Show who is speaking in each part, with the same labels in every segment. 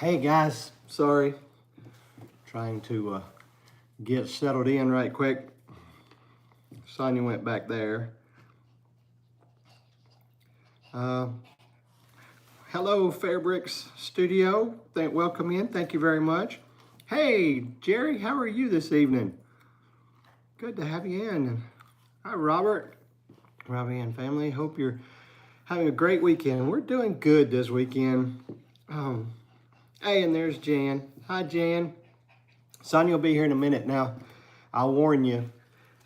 Speaker 1: Hey guys, sorry. Trying to get settled in right quick. Sonia went back there. Hello, Fairbricks Studio. Welcome in. Thank you very much. Hey, Jerry, how are you this evening? Good to have you in. Hi, Robert. Robbie and family. Hope you're having a great weekend. We're doing good this weekend. Hey, and there's Jan. Hi, Jan. Sonia will be here in a minute. Now, I'll warn you,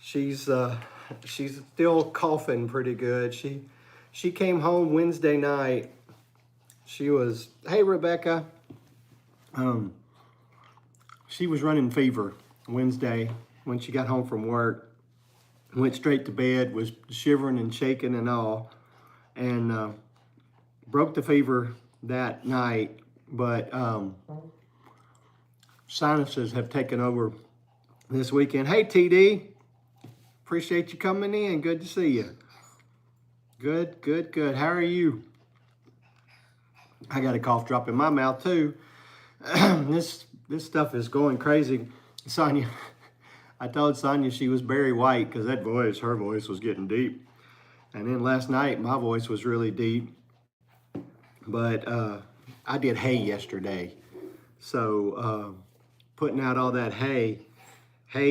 Speaker 1: she's still coughing pretty good. She came home Wednesday night. Hey, Rebecca. She was running fever Wednesday when she got home from work. Went straight to bed, was shivering and shaking and all, and broke the fever that night. But sinuses have taken over this weekend. Hey, TD. Appreciate you coming in. Good to see you. Good, good, good. How are you? I got a cough drop in my mouth too. This stuff is going crazy. Sonia, I told Sonia she was Barry White because her voice was getting deep. And then last night, my voice was really deep. But I did hay yesterday. So putting out all that hay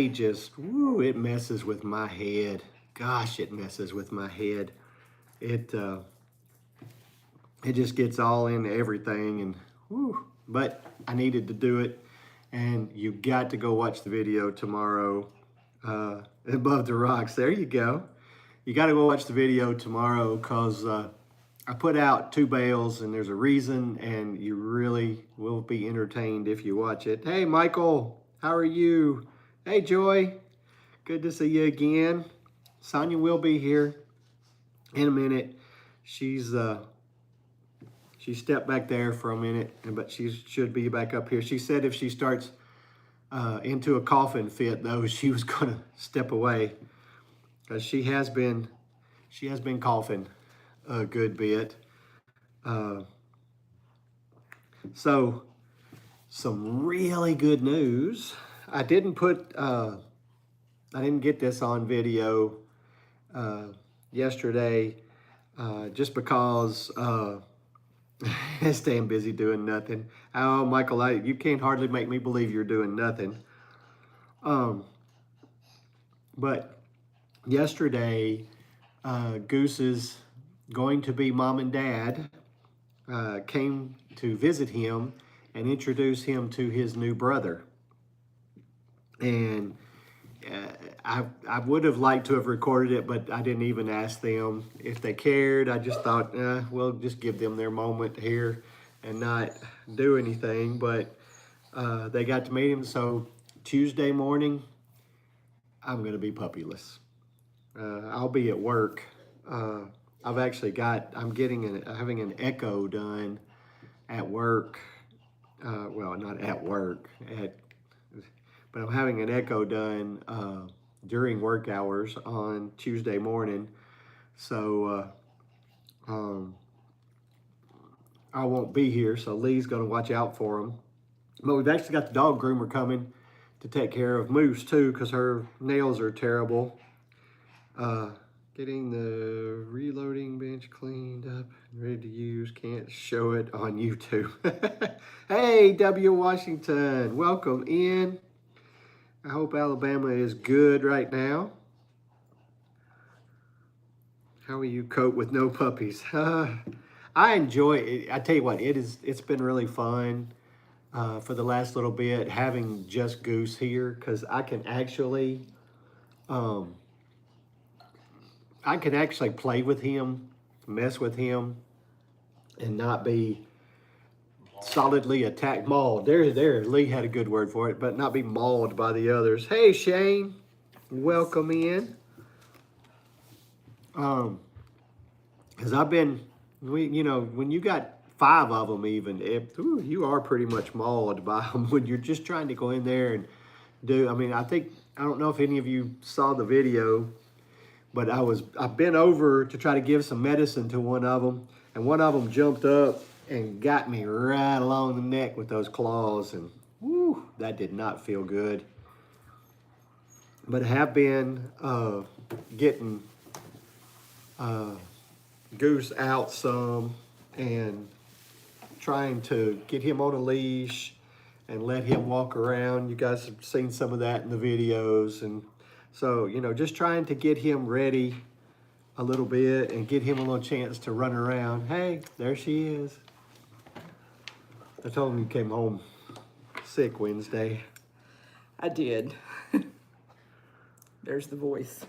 Speaker 1: just, it messes with my head. Gosh, it messes with my head. It just gets all into everything, and but I needed to do it. And you got to go watch the video tomorrow, Above the Rocks. There you go. You got to go watch the video tomorrow because I put out 2 bales, and there's a reason, and you really will be entertained if you watch it. Hey, Michael, how are you? Hey, Joy, good to see you again. Sonia will be here in a minute. She stepped back there for a minute, but she should be back up here. She said if she starts into a coughing fit, though, she was going to step away because she has been coughing a good bit. So some really good news. I didn't get this on video yesterday just because staying busy doing nothing. Oh, Michael, you can't hardly make me believe you're doing nothing. But yesterday, Goose's going to be mom and dad came to visit him and introduce him to his new brother. And I would have liked to have recorded it, but I didn't even ask them if they cared. I just thought, we'll just give them their moment here and not do anything. But they got to meet him. So Tuesday morning, I'm going to be puppyless. I'll be at work. I'm having an echo done at work. Well, not at work, but I'm having an echo done during work hours on Tuesday morning. So I won't be here, so Lee's going to watch out for him. But we've actually got the dog groomer coming to take care of Moose too, because her nails are terrible. Getting the reloading bench cleaned up and ready to use. Can't show it on YouTube. Hey, W. Washington, welcome in. I hope Alabama is good right now. How will you cope with no puppies? I enjoy it. I tell you what, it's been really fun for the last little bit having just Goose here, because I can actually play with him, mess with him, and not be solidly attacked, mauled. There, Lee had a good word for it, but not be mauled by the others. Hey, Shane, welcome in. Because when you got 5 of them even, you are pretty much mauled by them when you're just trying to go in there and do, I don't know if any of you saw the video, but I bent over to try to give some medicine to one of them, and one of them jumped up and got me right along the neck with those claws, and whew, that did not feel good. But I have been getting Goose out some and trying to get him on a leash and let him walk around. You guys have seen some of that in the videos. And so, you know, just trying to get him ready a little bit and get him a little chance to run around. Hey, there she is. I told him you came home sick Wednesday.
Speaker 2: I did. There's the voice.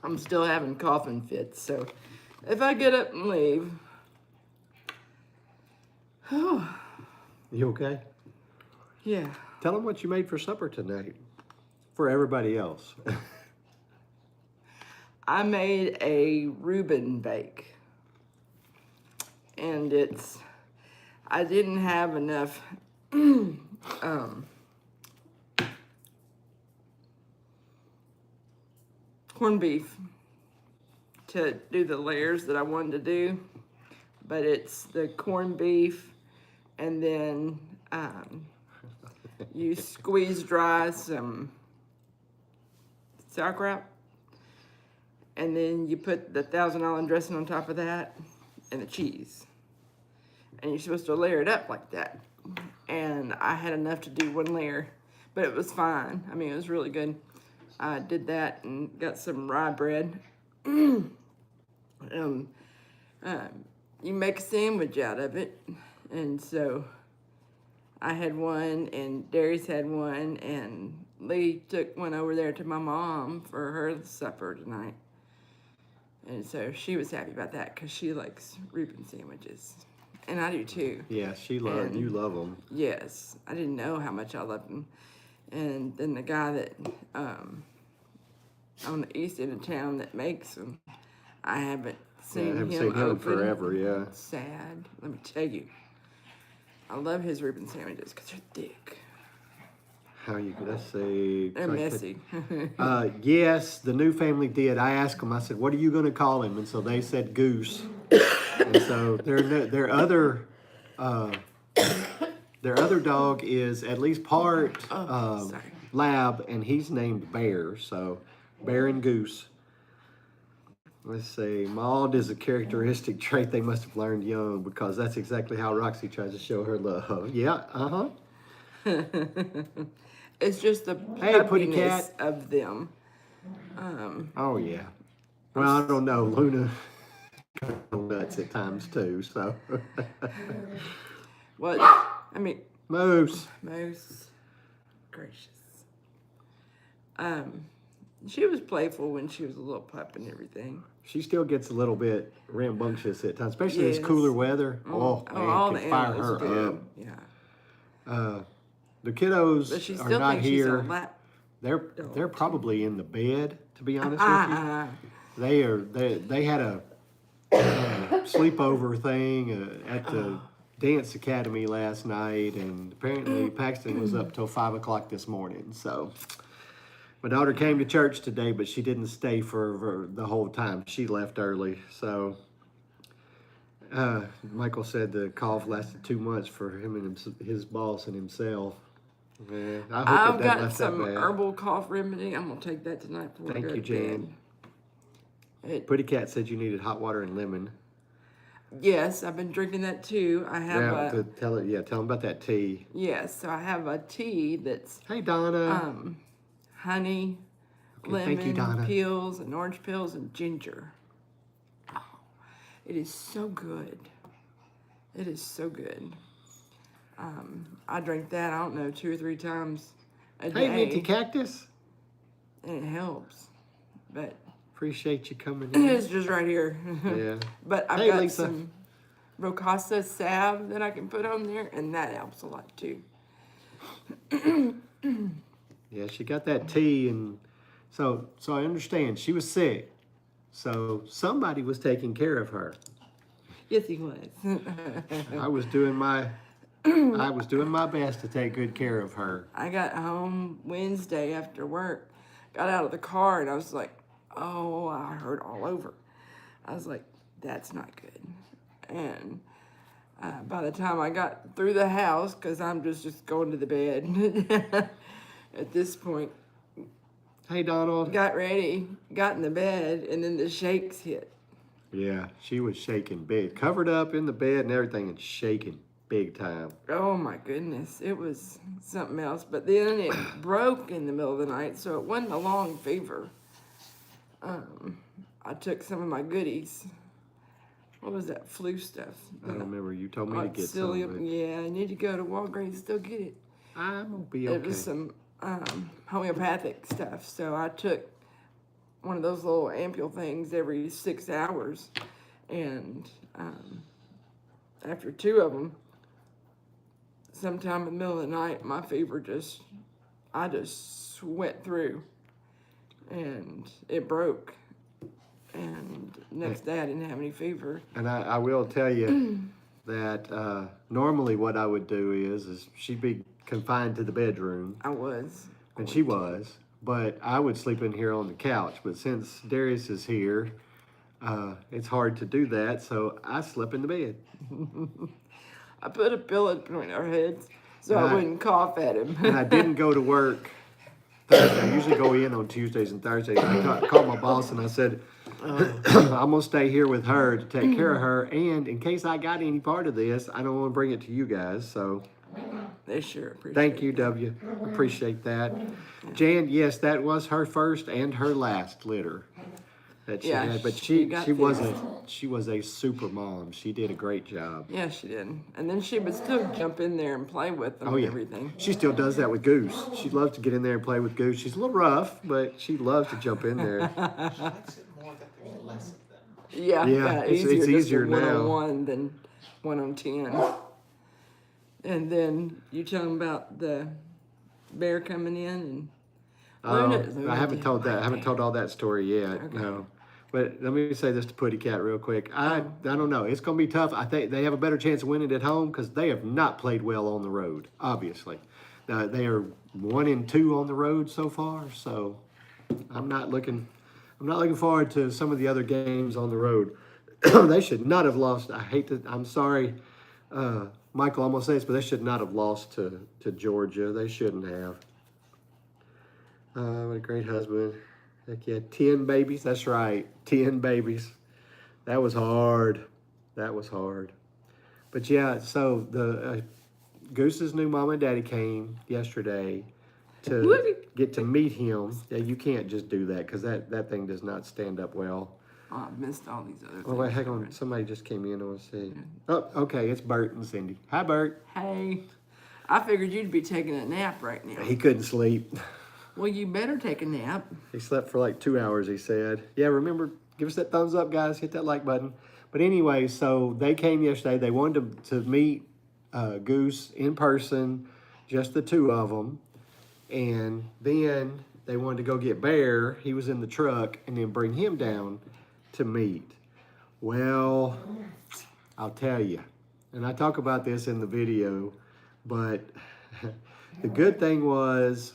Speaker 2: I'm still having coughing fits, so if I get up and leave. Oh,
Speaker 1: You okay?
Speaker 2: yeah.
Speaker 1: Tell them what you made for supper tonight for everybody else.
Speaker 2: I made a Reuben bake. And I didn't have enough corned beef to do the layers that I wanted to do, but it's the corned beef, and then you squeeze dry some sauerkraut, and then you put the Thousand Island dressing on top of that and the cheese, and you're supposed to layer it up like that. And I had enough to do one layer, but it was fine. I mean, it was really good. I did that and got some rye bread. You make a sandwich out of it. And so I had one, and Darius had one, and Lee took one over there to my mom for her supper tonight. And so she was happy about that because she likes Reuben sandwiches. And I do too.
Speaker 1: Yeah, you love them.
Speaker 2: Yes, I didn't know how much I loved them. And then the guy that on the east end of town that makes them, I haven't seen him open.
Speaker 1: Forever, yeah.
Speaker 2: Sad. Let me tell you, I love his Reuben sandwiches because they're thick.
Speaker 1: Let's see.
Speaker 2: They're messy.
Speaker 1: Yes, the new family did. I asked them, I said, what are you going to call him? And so they said Goose. And so their other dog is at least part lab, and he's named Bear. So Bear and Goose. Let's see. Maud is a characteristic trait they must have learned young, because that's exactly how Roxy tries to show her love. Yeah,
Speaker 2: It's just the puppiness of them.
Speaker 1: Oh yeah. Well, I don't know. Luna goes nuts at times too. So.
Speaker 2: What? I mean.
Speaker 1: Moose.
Speaker 2: Gracious. She was playful when she was a little pup and everything.
Speaker 1: She still gets a little bit rambunctious at times, especially this cooler weather. Oh man, can fire her up.
Speaker 2: Yeah.
Speaker 1: The kiddos
Speaker 2: But she
Speaker 1: are
Speaker 2: still
Speaker 1: not
Speaker 2: thinks
Speaker 1: here.
Speaker 2: She's a lap
Speaker 1: They're probably in the bed, to be honest with you. They had a sleepover thing at the dance academy last night, and apparently Paxton was up till 5 o'clock this morning. So my daughter came to church today, but she didn't stay for the whole time. She left early. So Michael said the cough lasted 2 months for him and his boss and himself. Yeah,
Speaker 2: I've got some herbal cough remedy. I'm going to take that tonight before I go to bed.
Speaker 1: Thank you, Jan. Pretty Cat said you needed hot water and lemon.
Speaker 2: Yes, I've been drinking that too. I have
Speaker 1: tell them about that tea.
Speaker 2: Yes, so I have a tea that's
Speaker 1: hey Donna.
Speaker 2: Honey, lemon
Speaker 1: thank you, Donna.
Speaker 2: Peels and orange peels and ginger. Oh, it is so good. It is so good. I drink that, I don't know, 2 or 3 times a day.
Speaker 1: Hey, Minty Cactus.
Speaker 2: And it helps. But
Speaker 1: appreciate you coming in.
Speaker 2: It's just right here.
Speaker 1: Yeah.
Speaker 2: But I've got some Rocasa salve that I can put on there, and that helps a lot too.
Speaker 1: Yeah, she got that tea, and so I understand she was sick. So somebody was taking care of her.
Speaker 2: Yes, he was.
Speaker 1: I was doing my best to take good care of her.
Speaker 2: I got home Wednesday after work, got out of the car, and I was like, oh, I hurt all over. I was like, that's not good. And by the time I got through the house, because I'm just going to the bed at this point,
Speaker 1: Hey, Donald.
Speaker 2: got ready, got in the bed, and then the shakes hit.
Speaker 1: Yeah, she was shaking big. Covered up in the bed and everything and shaking big time.
Speaker 2: Oh my goodness, it was something else. But then it broke in the middle of the night, so it wasn't a long fever. I took some of my goodies. What was that flu stuff?
Speaker 1: I don't remember. You told me to get some. But
Speaker 2: Yeah, I need to go to Walgreens to get it.
Speaker 1: I'm going to be
Speaker 2: It
Speaker 1: okay.
Speaker 2: was some homeopathic stuff. So I took one of those little ampule things every 6 hours. And after 2 of them, sometime in the middle of the night, my fever I just went through. And it broke. And next day I didn't have any fever.
Speaker 1: And I will tell you that normally what I would do is she'd be confined to the bedroom.
Speaker 2: I was.
Speaker 1: And she was. But I would sleep in here on the couch. But since Darius is here, it's hard to do that. So I slept in the bed.
Speaker 2: I put a pillow between our heads so I wouldn't cough at him.
Speaker 1: And I didn't go to work Thursday. I usually go in on Tuesdays and Thursdays. I called my boss and I said, I'm going to stay here with her to take care of her. And in case I got any part of this, I don't want to bring it to you guys. So
Speaker 2: They sure appreciate
Speaker 1: thank you, W. Appreciate that. Jan, yes, that was her first and her last litter that she had. But she was a super mom. She did a great job.
Speaker 2: Yeah, she did. And then she would still jump in there and play with them and everything.
Speaker 1: She still does that with Goose. She loves to get in there and play with Goose. She's a little rough, but she loves to jump in there.
Speaker 2: Yeah,
Speaker 1: it's
Speaker 2: easier
Speaker 1: easier now.
Speaker 2: 1-on-1 than 1-on-10. And then you tell them about the bear coming in and Luna
Speaker 1: I haven't told that. I haven't told all that story yet.
Speaker 2: Okay.
Speaker 1: No. But let me say this to Putty Cat real quick. I don't know. It's going to be tough. I think they have a better chance of winning at home because they have not played well on the road, obviously. They are 1-2 on the road so far. So I'm not looking forward to some of the other games on the road. They should not have lost. I'm sorry, Michael, I'm going to say this, but they should not have lost to Georgia. They shouldn't have. What a great husband. Heck yeah, 10 babies. That's right, 10 babies. That was hard. But yeah, so the Goose's new mom and daddy came yesterday to get to meet him. Yeah, you can't just do that because that thing does not stand up well.
Speaker 2: Oh, I missed all these other things.
Speaker 1: Oh, wait, hang on. Somebody just came in. I want to see. Oh, okay, it's Bert and Cindy. Hi, Bert.
Speaker 2: Hey, I figured you'd be taking a nap right now.
Speaker 1: He couldn't sleep.
Speaker 2: Well, you better take a nap.
Speaker 1: He slept for like 2 hours, he said. Yeah, remember, give us that thumbs up, guys. Hit that like button. But anyway, so they came yesterday. They wanted to meet Goose in person, just the two of them. And then they wanted to go get Bear. He was in the truck, and then bring him down to meet. Well, I'll tell you. And I talk about this in the video, but the good thing was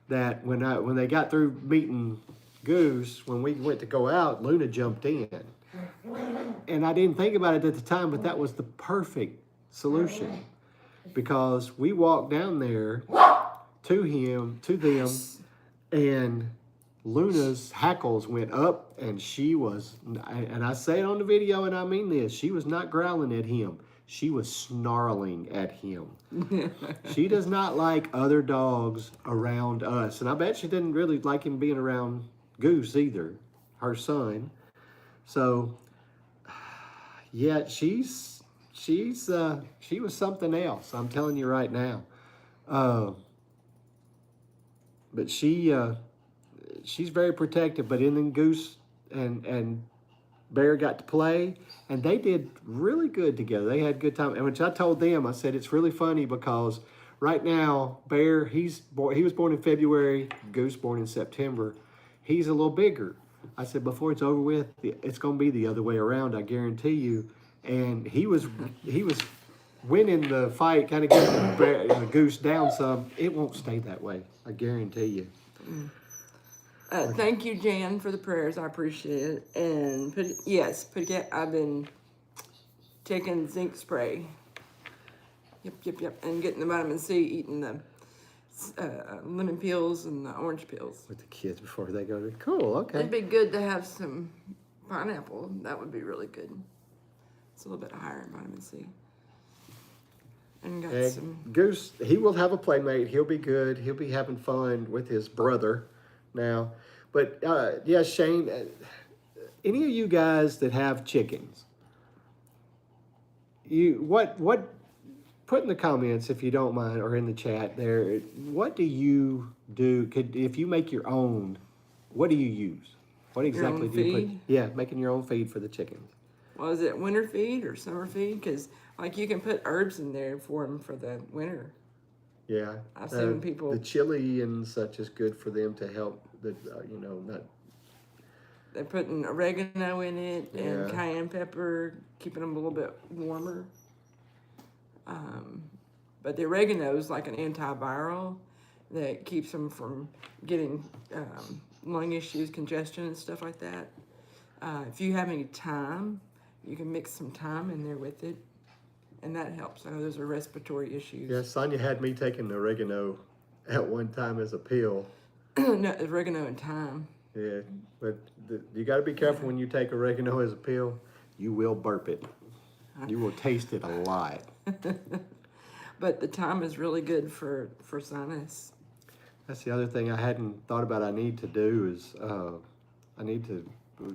Speaker 1: that when they got through meeting Goose, when we went to go out, Luna jumped in. And I didn't think about it at the time, but that was the perfect solution. Because we walked down there to them, and Luna's hackles went up, and she was, and I say it on the video, and I mean this, she was not growling at him. She was snarling at him. She does not like other dogs around us. And I bet she didn't really like him being around Goose either, her son. So, yeah, she was something else. I'm telling you right now. But she's very protective. But then Goose and Bear got to play, and they did really good together. They had a good time. And which I told them, I said, it's really funny because right now, Bear, he was born in February, Goose born in September. He's a little bigger. I said, before it's over with, it's going to be the other way around, I guarantee you. And he was winning the fight, kind of getting Goose down some. It won't stay that way, I guarantee you.
Speaker 2: Thank you, Jan, for the prayers. I appreciate it. And I've been taking zinc spray. Yep. And getting the vitamin C, eating the lemon peels and the orange peels.
Speaker 1: With the kids before they go to cool. Okay.
Speaker 2: It'd be good to have some pineapple. That would be really good. It's a little bit higher in vitamin C. And got
Speaker 1: And
Speaker 2: some.
Speaker 1: Goose, he will have a playmate. He'll be good. He'll be having fun with his brother now. But yeah, Shane, any of you guys that have chickens, what put in the comments if you don't mind, or in the chat there, what do you do? If you make your own, what do you use? What exactly do you put?
Speaker 2: Feed?
Speaker 1: Yeah, making your own feed for the chickens.
Speaker 2: Well, is it winter feed or summer feed? Because like you can put herbs in there for them for the winter.
Speaker 1: Yeah,
Speaker 2: I've seen people.
Speaker 1: The chili and such is good for them to help the not.
Speaker 2: They're putting oregano in it and
Speaker 1: Yeah.
Speaker 2: cayenne pepper, keeping them a little bit warmer. But the oregano is like an antiviral that keeps them from getting lung issues, congestion, and stuff like that. If you have any thyme, you can mix some thyme in there with it, and that helps. I know those are respiratory issues.
Speaker 1: Yeah, Sonia had me taking oregano at one time as a pill.
Speaker 2: No, oregano and thyme.
Speaker 1: Yeah, but you got to be careful when you take oregano as a pill. You will burp it. You will taste it a lot.
Speaker 2: But the thyme is really good for sinus.
Speaker 1: That's the other thing I hadn't thought about. I need to do is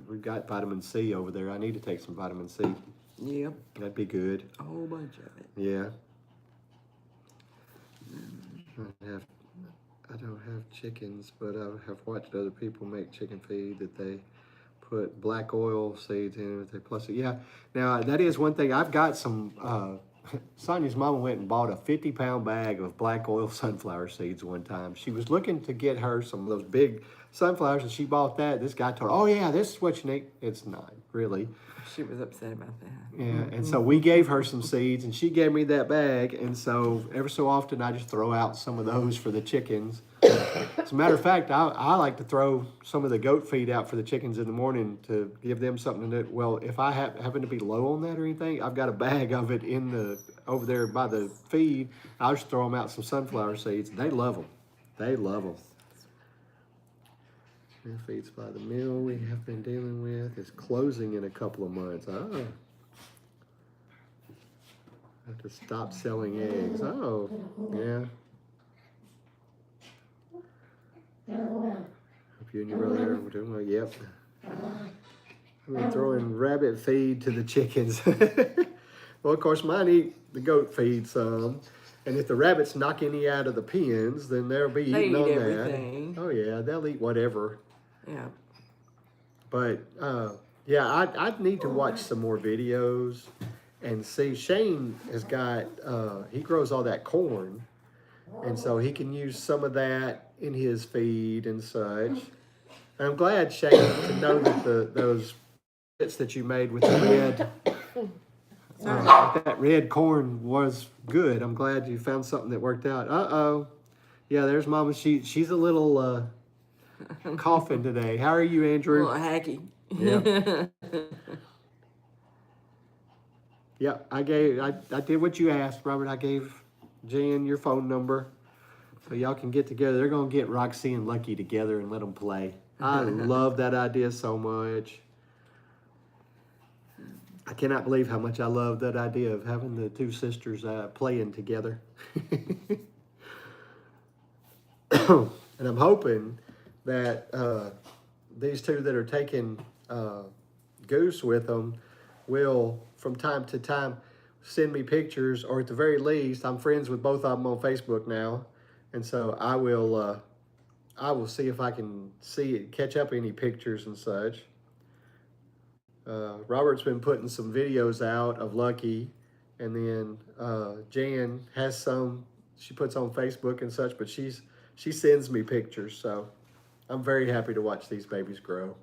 Speaker 1: we've got vitamin C over there. I need to take some vitamin C.
Speaker 2: Yep.
Speaker 1: That'd be good.
Speaker 2: A whole bunch of it.
Speaker 1: Yeah. I don't have chickens, but I have watched other people make chicken feed that they put black oil seeds in it. Plus, yeah. Now that is one thing. I've got some. Sonia's mama went and bought a 50-pound bag of black oil sunflower seeds one time. She was looking to get her some of those big sunflowers, and she bought that. This guy told her, "Oh yeah, this is what you need." It's not really.
Speaker 2: She was upset about that.
Speaker 1: Yeah, and so we gave her some seeds, and she gave me that bag, and so every so often I just throw out some of those for the chickens. As a matter of fact, I like to throw some of the goat feed out for the chickens in the morning to give them something to do. Well, if I happen to be low on that or anything, I've got a bag of it over there by the feed. I'll just throw them out some sunflower seeds. They love them. They love them. The feed supply, the mill we have been dealing with is closing in a couple of months. Oh. I have to stop selling eggs. Oh, yeah. Hope you and your brother are doing well. Yep. I've been throwing rabbit feed to the chickens. Well, of course, mine eat the goat feed some. And if the rabbits knock any out of the pens, then they'll be eating on
Speaker 2: everything.
Speaker 1: that. Oh, yeah, they'll eat whatever.
Speaker 2: Yeah.
Speaker 1: But, yeah, I'd need to watch some more videos and see. Shane has got, he grows all that corn. And so he can use some of that in his feed and such. And I'm glad, Shane, to know that those bits that you made with the that red corn was good. I'm glad you found something that worked out. Uh-oh. Yeah, there's Mama. She's a little coughing today. How are you, Andrew?
Speaker 2: A little hacky.
Speaker 1: Yeah. Yeah, I did what you asked, Robert. I gave Jan your phone number so y'all can get together. They're going to get Roxy and Lucky together and let them play. I love that idea so much. I cannot believe how much I love that idea of having the two sisters playing together. And I'm hoping that these two that are taking Goose with them will, from time to time, send me pictures, or at the very least, I'm friends with both of them on Facebook now, and so I will see if I can catch up any pictures and such. Robert's been putting some videos out of Lucky, and then Jan has some she puts on Facebook and such, but she sends me pictures, so I'm very happy to watch these babies grow.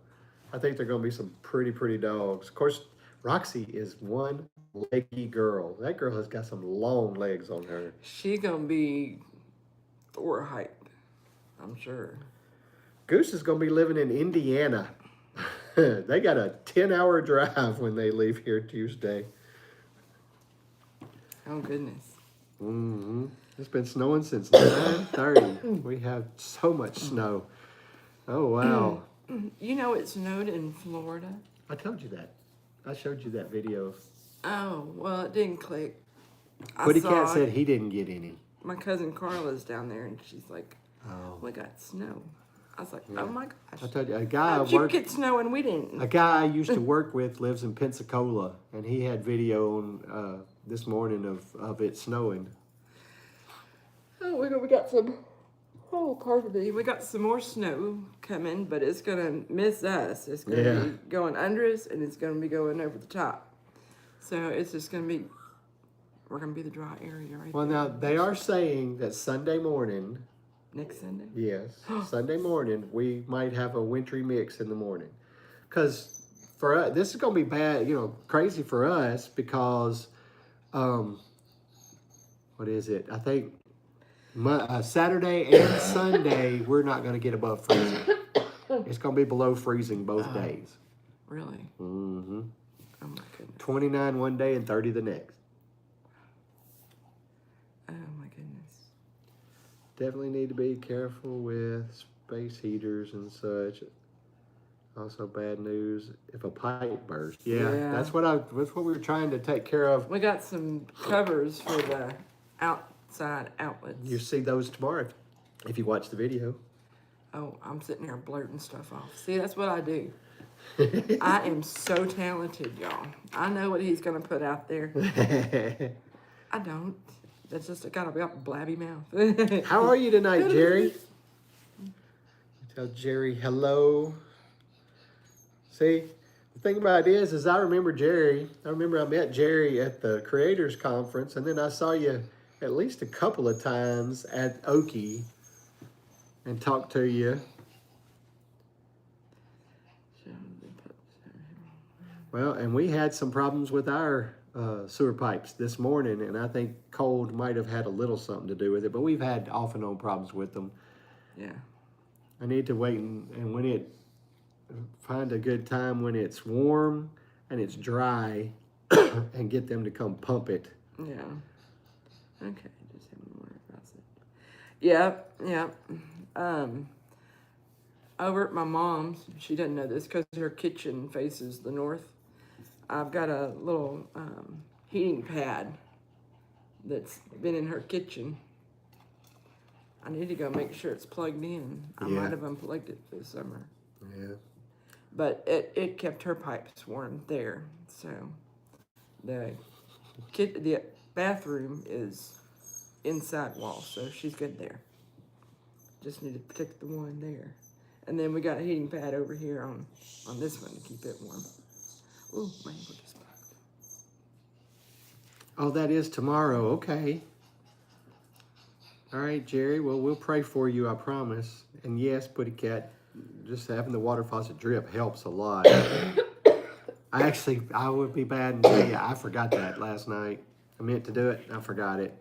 Speaker 1: I think they're going to be some pretty dogs. Of course, Roxy is one leggy girl. That girl has got some long legs on her.
Speaker 2: She's gonna be Thor height, I'm sure.
Speaker 1: Goose is going to be living in Indiana. They got a 10-hour drive when they leave here Tuesday.
Speaker 2: Oh, goodness.
Speaker 1: It's been snowing since 9:30. We have so much snow. Oh, wow.
Speaker 2: You know it snowed in Florida?
Speaker 1: I told you that. I showed you that video.
Speaker 2: Oh, well, it didn't click.
Speaker 1: Putty Cat said he didn't get any.
Speaker 2: My cousin Carla's down there, and she's like,
Speaker 1: Oh.
Speaker 2: we got snow. I was like, oh my
Speaker 1: I
Speaker 2: gosh.
Speaker 1: told you, a guy
Speaker 2: How'd you get snow and we didn't?
Speaker 1: A guy I used to work with lives in Pensacola, and he had video on this morning of it snowing.
Speaker 2: Oh, we got some. Oh, pardon me. We got some more snow coming, but it's gonna miss us. It's gonna be going under us, and it's gonna be going over the top. So it's just gonna be. We're gonna be the dry area right
Speaker 1: Well,
Speaker 2: there.
Speaker 1: now they are saying that Sunday morning.
Speaker 2: Next Sunday.
Speaker 1: Yes, Sunday morning we might have a wintry mix in the morning, because for us this is gonna be bad. Crazy for us because, what is it? I think. Saturday and Sunday, we're not going to get above freezing. It's going to be below freezing both days.
Speaker 2: Really?
Speaker 1: Mm-hmm.
Speaker 2: Oh my goodness.
Speaker 1: 29 one day and 30 the next.
Speaker 2: Oh my goodness.
Speaker 1: Definitely need to be careful with space heaters and such. Also, bad news if a pipe bursts. Yeah. That's what we were trying to take care of.
Speaker 2: We got some covers for the outside outlets.
Speaker 1: You see those tomorrow if you watch the video.
Speaker 2: Oh, I'm sitting here blurting stuff off. See, that's what I do. I am so talented, y'all. I know what he's gonna put out there. I don't. That's just I got a blabby mouth.
Speaker 1: How are you tonight, Jerry? Tell Jerry hello. See, the thing about it is I remember Jerry. I remember I met Jerry at the Creators Conference, and then I saw you at least a couple of times at Oki and talked to you. Well, and we had some problems with our sewer pipes this morning, and I think cold might have had a little something to do with it, but we've had off and on problems with them.
Speaker 2: Yeah.
Speaker 1: I need to wait and when it, find a good time when it's warm and it's dry and get them to come pump it.
Speaker 2: Yeah. Okay, just having more about it. Yeah. Over at my mom's, she doesn't know this because her kitchen faces the north. I've got a little heating pad that's been in her kitchen. I need to go make sure it's plugged in. I might have unplugged it this summer.
Speaker 1: Yeah.
Speaker 2: But it kept her pipes warm there. So the bathroom is inside wall, so she's good there. Just need to protect the one there. And then we got a heating pad over here on this one to keep it warm. Ooh, my ankle just popped.
Speaker 1: Oh, that is tomorrow. Okay. All right, Jerry. Well, we'll pray for you, I promise. And yes, Putty Cat, just having the water faucet drip helps a lot. I would be bad and say I forgot that last night. I meant to do it, and I forgot it.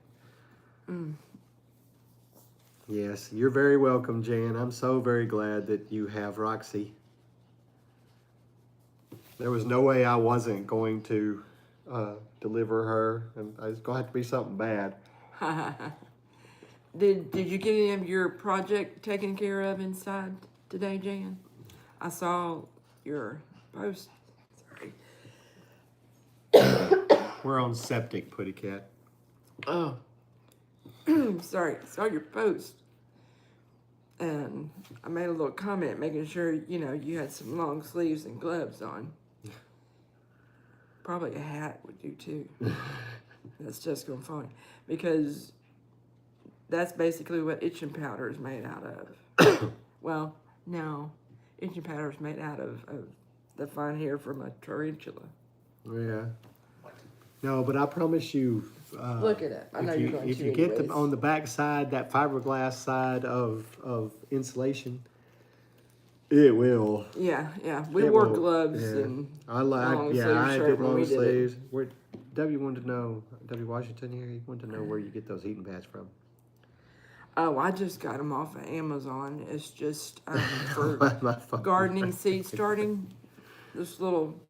Speaker 1: Yes, you're very welcome, Jan. I'm so very glad that you have Roxy. There was no way I wasn't going to deliver her, and it's going to have to be something bad.
Speaker 2: Did you get any of your project taken care of inside today, Jan? I saw your post. Sorry.
Speaker 1: We're on septic, Putty Cat.
Speaker 2: Oh. Sorry. Saw your post. And I made a little comment making sure, you had some long sleeves and gloves on. Probably a hat would do too. That's just going fine. Because that's basically what itching powder is made out of. Well, no. Itching powder is made out of the fine hair from a tarantula.
Speaker 1: Yeah. No, but I promise you.
Speaker 2: Look at it. I know you're going to.
Speaker 1: If you get them on the back side, that fiberglass side of insulation, it will.
Speaker 2: Yeah. We wore gloves and
Speaker 1: I
Speaker 2: long sleeve
Speaker 1: I
Speaker 2: shirt
Speaker 1: did
Speaker 2: when
Speaker 1: long
Speaker 2: we did it.
Speaker 1: sleeves. W wanted to know. W Washington here. He wanted to know where you get those heating pads from.
Speaker 2: Oh, I just got them off of Amazon. It's just for
Speaker 1: My phone.
Speaker 2: gardening seed starting. This little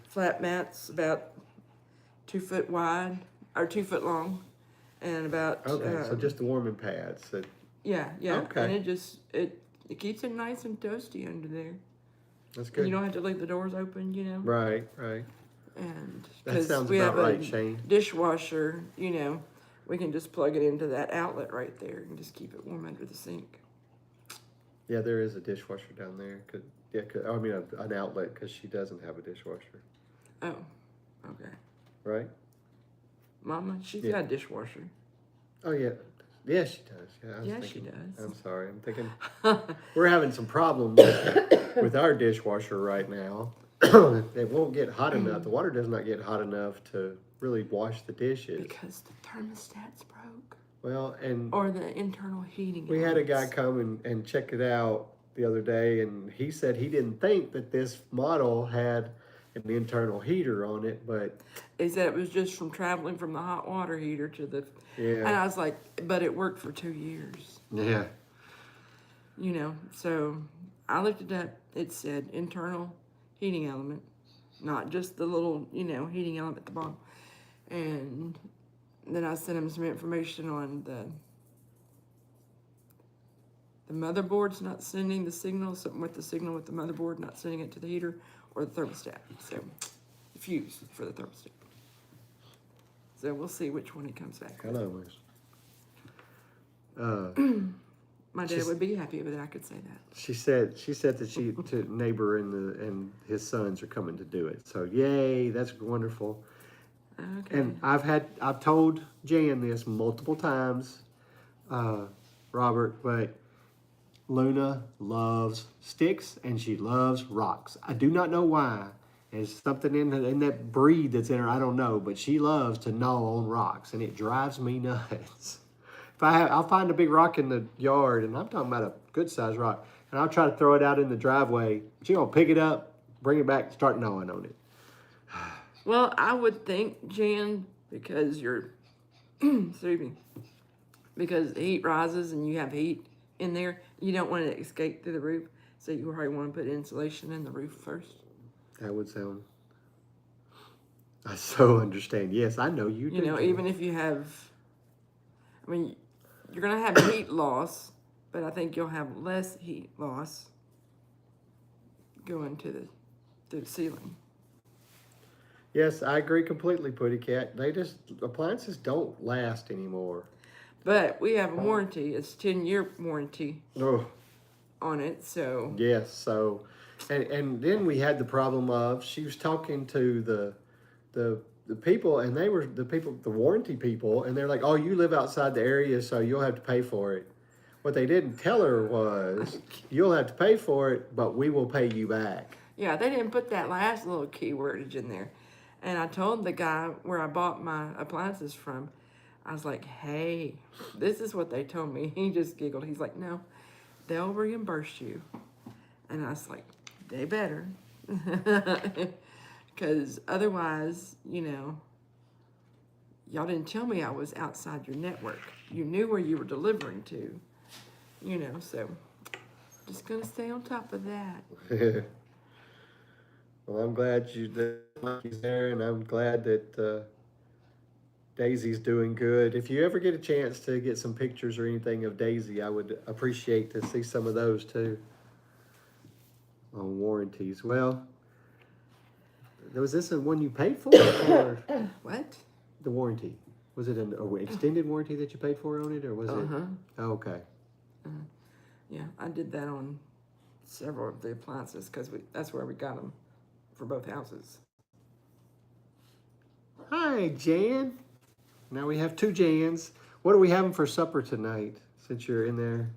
Speaker 2: flat mats about 2 foot wide or 2 foot long, and about
Speaker 1: Okay, so just the warming pads.
Speaker 2: yeah.
Speaker 1: Okay.
Speaker 2: And it keeps it nice and toasty under there.
Speaker 1: That's
Speaker 2: And
Speaker 1: good.
Speaker 2: you don't have to leave the doors open, you know.
Speaker 1: Right, right.
Speaker 2: And
Speaker 1: That
Speaker 2: because
Speaker 1: sounds
Speaker 2: we
Speaker 1: about
Speaker 2: have a
Speaker 1: right, Shane.
Speaker 2: dishwasher, you know, we can just plug it into that outlet right there and just keep it warm under the sink.
Speaker 1: Yeah, there is a dishwasher down there. I mean, an outlet because she doesn't have a dishwasher,
Speaker 2: Oh, okay.
Speaker 1: right?
Speaker 2: Mama, she's
Speaker 1: Yeah.
Speaker 2: got a dishwasher.
Speaker 1: Oh yeah, yeah, she does. Yeah, I was
Speaker 2: Yeah,
Speaker 1: thinking,
Speaker 2: she does.
Speaker 1: I'm sorry. I'm thinking we're having some problems with our dishwasher right now. It won't get hot enough. The water does not get hot enough to really wash the dishes.
Speaker 2: Because the thermostat's broke.
Speaker 1: Well, and
Speaker 2: Or the internal heating.
Speaker 1: we had a guy
Speaker 2: elements.
Speaker 1: come and check it out the other day, and he said he didn't think that this model had an internal heater on it, but
Speaker 2: He said it was just from traveling from the hot water heater to the. And
Speaker 1: yeah,
Speaker 2: I was like, but it worked for 2 years.
Speaker 1: yeah.
Speaker 2: You know, so I looked it up. It said internal heating element, not just the little, you know, heating element at the bottom. And then I sent him some information on the motherboard's not sending the signal, something with the signal with the motherboard not sending it to the heater or the thermostat. So, the fuse for the thermostat. So we'll see which one he comes back with.
Speaker 1: Hello, Miss.
Speaker 2: My dad
Speaker 1: She's-
Speaker 2: would be happy with it. I could say that.
Speaker 1: She said that she to neighbor and his sons are coming to do it. So yay, that's wonderful.
Speaker 2: Okay.
Speaker 1: And I've told Jan this multiple times, Robert, but Luna loves sticks and she loves rocks. I do not know why. There's something in that breed that's in her. I don't know, but she loves to gnaw on rocks, and it drives me nuts. I'll find a big rock in the yard, and I'm talking about a good sized rock, and I'll try to throw it out in the driveway. She gonna pick it up, bring it back, start gnawing on it.
Speaker 2: Well, I would think, Jan, because you're, excuse me, because the heat rises and you have heat in there, you don't want it to escape through the roof, so you probably want to put insulation in the roof first.
Speaker 1: That would sound. I so understand. Yes, I know you do.
Speaker 2: You know,
Speaker 1: Jan.
Speaker 2: even if you have, I mean, you're going to have heat loss, but I think you'll have less heat loss going to the ceiling.
Speaker 1: Yes, I agree completely, Putty Cat. Appliances don't last anymore.
Speaker 2: But we have a warranty. It's 10-year warranty
Speaker 1: Oh,
Speaker 2: on it, so
Speaker 1: yes. So, and then we had the problem of she was talking to the people, and they were the warranty people, and they're like, "Oh, you live outside the area, so you'll have to pay for it." What they didn't tell her was, "You'll have to pay for it, but we will pay you back."
Speaker 2: yeah, they didn't put that last little keywordage in there. And I told the guy where I bought my appliances from, I was like, hey, this is what they told me. He just giggled. He's like, no, they'll reimburse you. And I was like, they better. Because otherwise, you know, y'all didn't tell me I was outside your network. You knew where you were delivering to, you know, so just going to stay on top of that.
Speaker 1: Well, I'm glad she's there, and I'm glad that Daisy's doing good. If you ever get a chance to get some pictures or anything of Daisy, I would appreciate to see some of those too on warranties. Well, was this the one you paid for, or
Speaker 2: What?
Speaker 1: the warranty? Was it an extended warranty that you paid for on it, or was it?
Speaker 2: Uh-huh.
Speaker 1: Oh, okay.
Speaker 2: Yeah, I did that on several of the appliances because that's where we got them for both houses.
Speaker 1: Hi, Jan. Now we have two Jans. What are we having for supper tonight? Since you're in there,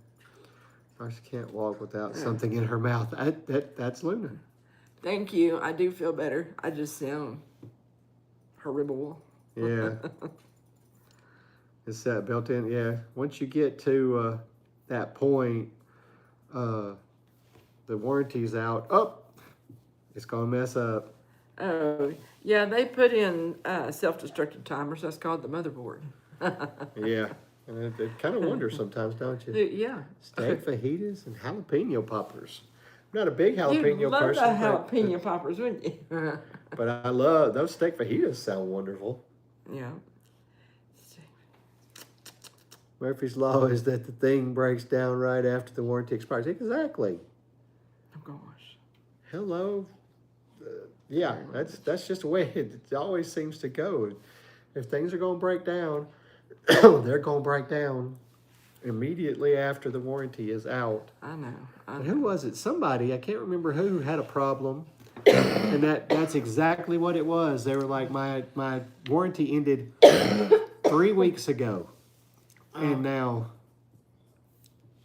Speaker 1: Darcy can't walk without something in her mouth. That's Luna.
Speaker 2: Thank you. I do feel better. I just sound horrible.
Speaker 1: Yeah. It's that built in. Yeah. Once you get to that point, the warranty's out. Oh, it's gonna mess up.
Speaker 2: Oh, yeah, they put in self-destructive timers. That's called the motherboard.
Speaker 1: Yeah. And I kind of wonder sometimes, don't you?
Speaker 2: Yeah.
Speaker 1: Steak fajitas and jalapeno poppers. I'm not a big
Speaker 2: You'd
Speaker 1: jalapeno
Speaker 2: love
Speaker 1: person,
Speaker 2: the jalapeno poppers, wouldn't you?
Speaker 1: but I love those steak fajitas. Sound wonderful.
Speaker 2: Yeah.
Speaker 1: Murphy's Law is that the thing breaks down right after the warranty expires. Exactly.
Speaker 2: Oh gosh.
Speaker 1: Hello. Yeah, that's just the way it always seems to go. If things are going to break down, they're going to break down immediately after the warranty is out.
Speaker 2: I know.
Speaker 1: And who was it? Somebody, I can't remember who, had a problem. And that's exactly what it was. They were like, my warranty ended 3 weeks ago. And now,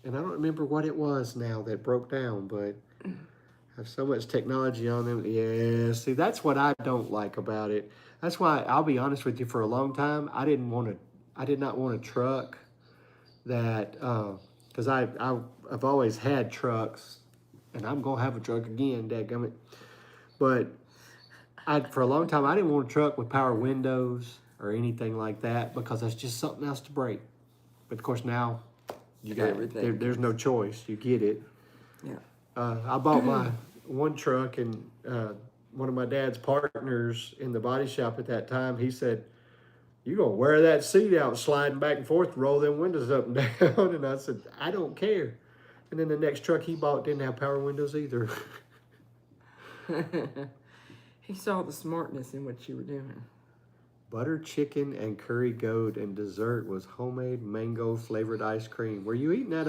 Speaker 1: and I don't remember what it was now that broke down, but have so much technology on them. Yeah, see, that's what I don't like about it. That's why I'll be honest with you. For a long time, I did not want a truck that, because I've always had trucks, and I'm gonna have a truck again, dadgummit. But for a long time, I didn't want a truck with power windows or anything like that because that's just something else to break. But of course now, you got
Speaker 2: Everything.
Speaker 1: there's no choice. You get it.
Speaker 2: Yeah.
Speaker 1: I bought my one truck, and one of my dad's partners in the body shop at that time, he said, "You gonna wear that seat out sliding back and forth, roll them windows up and down?" And I said, "I don't care." And then the next truck he bought didn't have power windows either.
Speaker 2: He saw the smartness in what you were doing.
Speaker 1: Butter chicken and curry goat, and dessert was homemade mango flavored ice cream. Were you eating at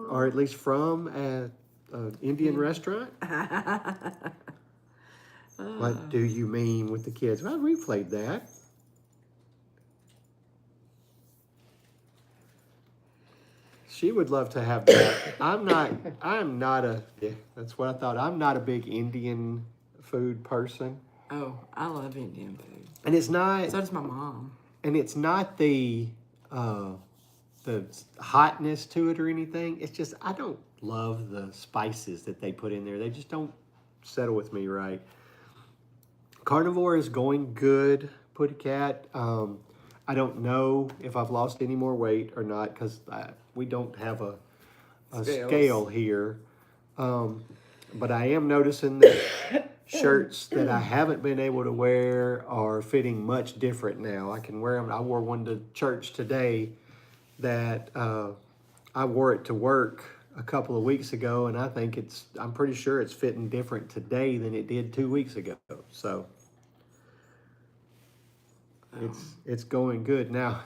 Speaker 1: or at least from an Indian restaurant? What do you mean with the kids? Well, we played that. She would love to have that. That's what I thought. I'm not a big Indian food person.
Speaker 2: Oh, I love Indian food.
Speaker 1: And it's not.
Speaker 2: So does my mom.
Speaker 1: And it's not the hotness to it or anything. It's just I don't love the spices that they put in there. They just don't settle with me right. Carnivore is going good, Putty Cat. I don't know if I've lost any more weight or not because we don't have a scale here. But I am noticing that shirts that I haven't been able to wear are fitting much different now. I can wear them. I wore one to church today that I wore it to work a couple of weeks ago, and I'm pretty sure it's fitting different today than it did 2 weeks ago. So it's going good. Now,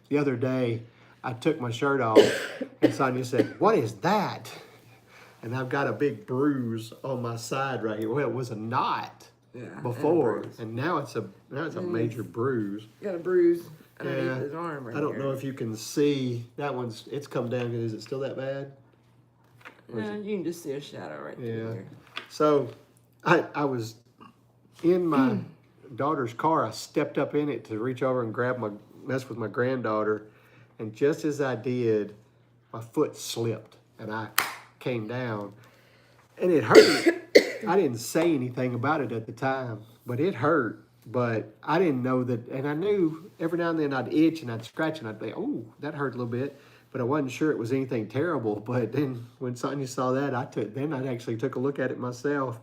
Speaker 1: the other day, I took my shirt off, and Sonia said, "What is that?" And I've got a big bruise on my side right here. Well, it was a knot before, and now it's a major bruise.
Speaker 2: Got a bruise underneath his arm right
Speaker 1: I don't
Speaker 2: here.
Speaker 1: know if you can see that it's come down. Is it still that bad?
Speaker 2: No, you can just see a shadow right there.
Speaker 1: So I was in my daughter's car. I stepped up in it to reach over and mess with my granddaughter, and just as I did, my foot slipped and I came down, and it hurt. I didn't say anything about it at the time, but it hurt. But I didn't know that, and I knew every now and then I'd itch and I'd scratch and I'd be, "Oh, that hurt a little bit," but I wasn't sure it was anything terrible. But then when Sonia saw that, I actually took a look at it myself.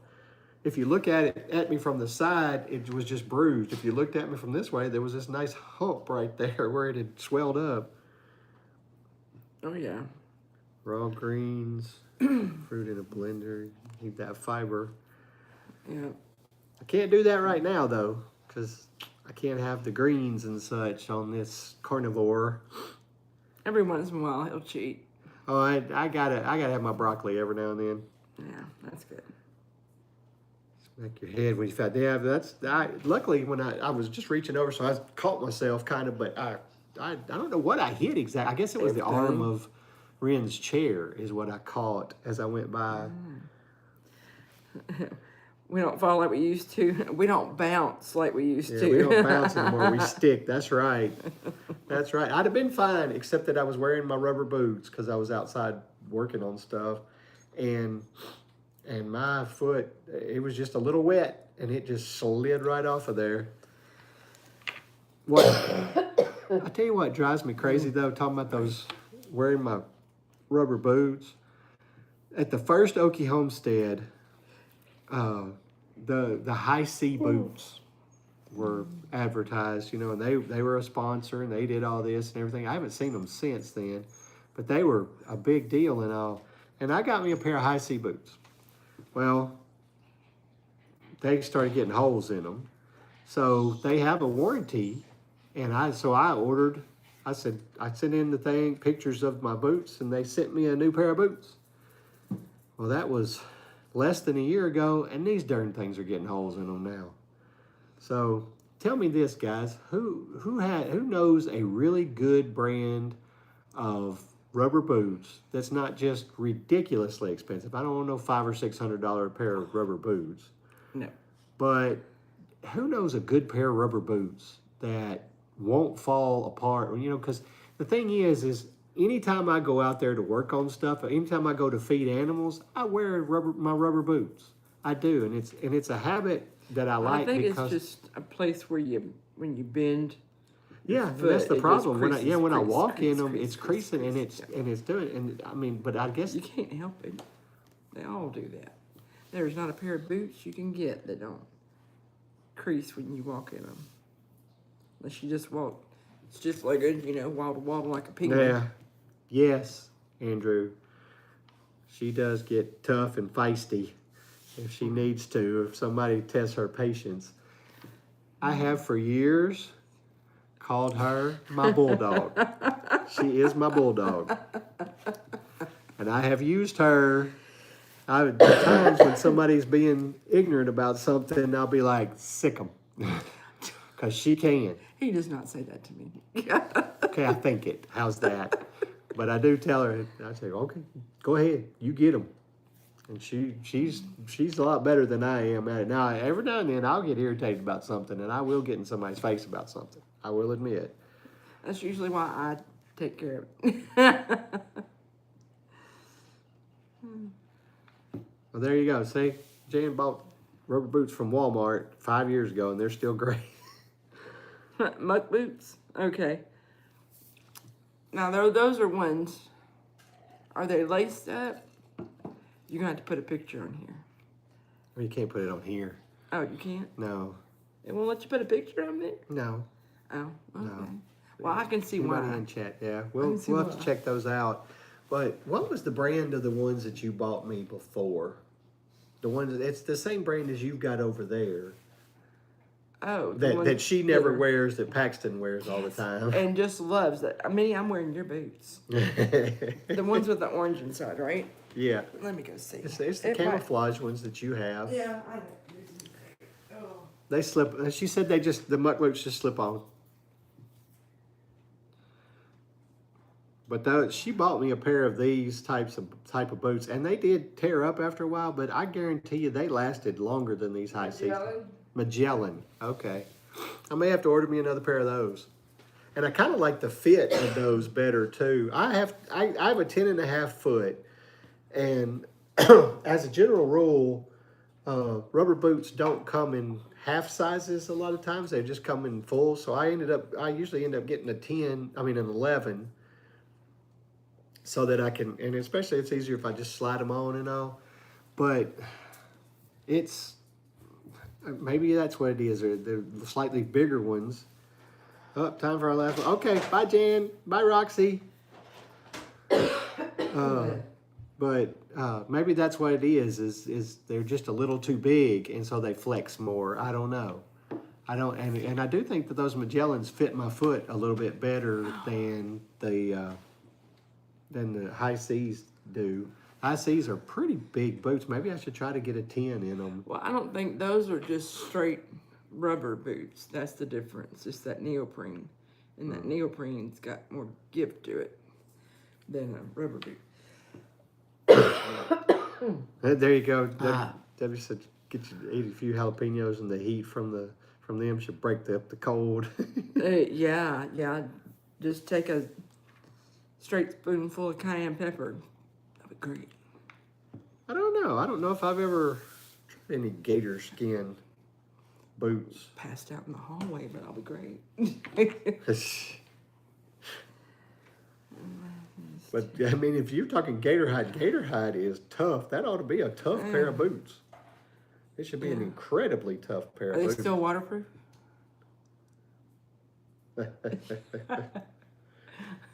Speaker 1: If you look at me from the side, it was just bruised. If you looked at me from this way, there was this nice hump right there where it had swelled up.
Speaker 2: Oh yeah.
Speaker 1: Raw greens, fruit in a blender, need that fiber.
Speaker 2: Yeah.
Speaker 1: I can't do that right now though, because I can't have the greens and such on this carnivore.
Speaker 2: Every once in a while he'll cheat.
Speaker 1: Oh, I gotta have my broccoli every now and then.
Speaker 2: Yeah, that's good.
Speaker 1: Smack your head when you fat. Yeah, luckily when I was just reaching over, so I caught myself kind of, but I don't know what I hit exactly. I guess it was the arm of Ren's chair is what I caught as I went by.
Speaker 2: We don't fall like we used to. We don't bounce like we used to.
Speaker 1: We don't bounce anymore. We stick. That's right. That's right. I'd have been fine, except that I was wearing my rubber boots because I was outside working on stuff, and my foot, it was just a little wet, and it just slid right off of there. What I tell you what drives me crazy though, talking about those wearing my rubber boots. At the first Okie Homestead, the high C boots were advertised, and they were a sponsor and they did all this and everything. I haven't seen them since then, but they were a big deal and all. And I got me a pair of high C boots. Well, they started getting holes in them. So they have a warranty. And I ordered, I sent in the thing, pictures of my boots, and they sent me a new pair of boots. Well, that was less than a year ago, and these darn things are getting holes in them now. So tell me this, guys, who knows a really good brand of rubber boots that's not just ridiculously expensive? I don't want no $500 or $600 pair of rubber boots.
Speaker 2: No.
Speaker 1: But who knows a good pair of rubber boots that won't fall apart? Because the thing is anytime I go out there to work on stuff, or anytime I go to feed animals, I wear my rubber boots. I do, and it's a habit that I like.
Speaker 2: I think
Speaker 1: because
Speaker 2: it's just a place where when you bend.
Speaker 1: Yeah,
Speaker 2: foot,
Speaker 1: that's the problem. When I walk in them,
Speaker 2: crease,
Speaker 1: it's creasing and it's doing. And I mean, but I guess
Speaker 2: you can't help it. They all do that. There's not a pair of boots you can get that don't crease when you walk in them. Unless you just walk, it's just like a, waddle like a penguin.
Speaker 1: Yeah, yes, Andrew. She does get tough and feisty if she needs to. If somebody tests her patience, I have for years called her my bulldog. She is my bulldog, and I have used her. At times when somebody's being ignorant about something, I'll be like, sick 'em. Because she can.
Speaker 2: He does not say that to me.
Speaker 1: Okay, I think it. How's that? But I do tell her, I say, okay, go ahead, you get them. And she's a lot better than I am at it. Now, every now and then, I'll get irritated about something, and I will get in somebody's face about something. I will admit.
Speaker 2: That's usually why I take care of it.
Speaker 1: Well, there you go. See, Jan bought rubber boots from Walmart 5 years ago, and they're still great.
Speaker 2: Muck boots? Okay. Now, those are ones, are they laced up? You're going to have to put a picture on here.
Speaker 1: Well, you can't put it on here.
Speaker 2: Oh, you can't?
Speaker 1: No.
Speaker 2: It won't let you put a picture on there?
Speaker 1: No.
Speaker 2: Oh, okay.
Speaker 1: No.
Speaker 2: Well, I can see why.
Speaker 1: Anybody in chat, yeah. We'll have to check those out. But what was the brand of the ones that you bought me before? The ones, it's the same brand as you've got over there.
Speaker 2: Oh.
Speaker 1: That she never wears, that Paxton wears all the time.
Speaker 2: And just loves that. I mean, I'm wearing your boots. The ones with the orange inside, right?
Speaker 1: Yeah.
Speaker 2: Let me go see.
Speaker 1: It's the camouflage ones that you have.
Speaker 2: Yeah, I know. Oh.
Speaker 1: They slip. She said the muck boots just slip on. But she bought me a pair of these type of boots, and they did tear up after a while. But I guarantee you, they lasted longer than these high seas. Magellan. Okay, I may have to order me another pair of those. And I kind of like the fit of those better too. I have a 10.5 foot, and as a general rule, rubber boots don't come in half sizes a lot of times. They just come in full. So I usually end up getting an 11. So that I can, and especially it's easier if I just slide them on and all. But maybe that's what it is. They're the slightly bigger ones. Oh, time for our last one. Okay, bye Jan, bye Roxy. But maybe that's what it is they're just a little too big, and so they flex more. I don't know. And I do think that those Magellans fit my foot a little bit better than the high seas do. High seas are pretty big boots. Maybe I should try to get a 10 in them.
Speaker 2: Well, I don't think those are just straight rubber boots. That's the difference. It's that neoprene. And that neoprene's got more give to it than a rubber boot.
Speaker 1: There you go. Debbie said, get you eat a few jalapenos, and the heat from them should break up the cold.
Speaker 2: Yeah. Just take a straight spoonful of cayenne pepper. That'd be great.
Speaker 1: I don't know. I don't know if I've ever tried any gator skin boots.
Speaker 2: Passed out in the hallway, but I'll be great.
Speaker 1: But I mean, if you're talking gator hide is tough. That ought to be a tough pair of boots. It should be an incredibly tough pair
Speaker 2: Are
Speaker 1: of
Speaker 2: they
Speaker 1: boots.
Speaker 2: still waterproof?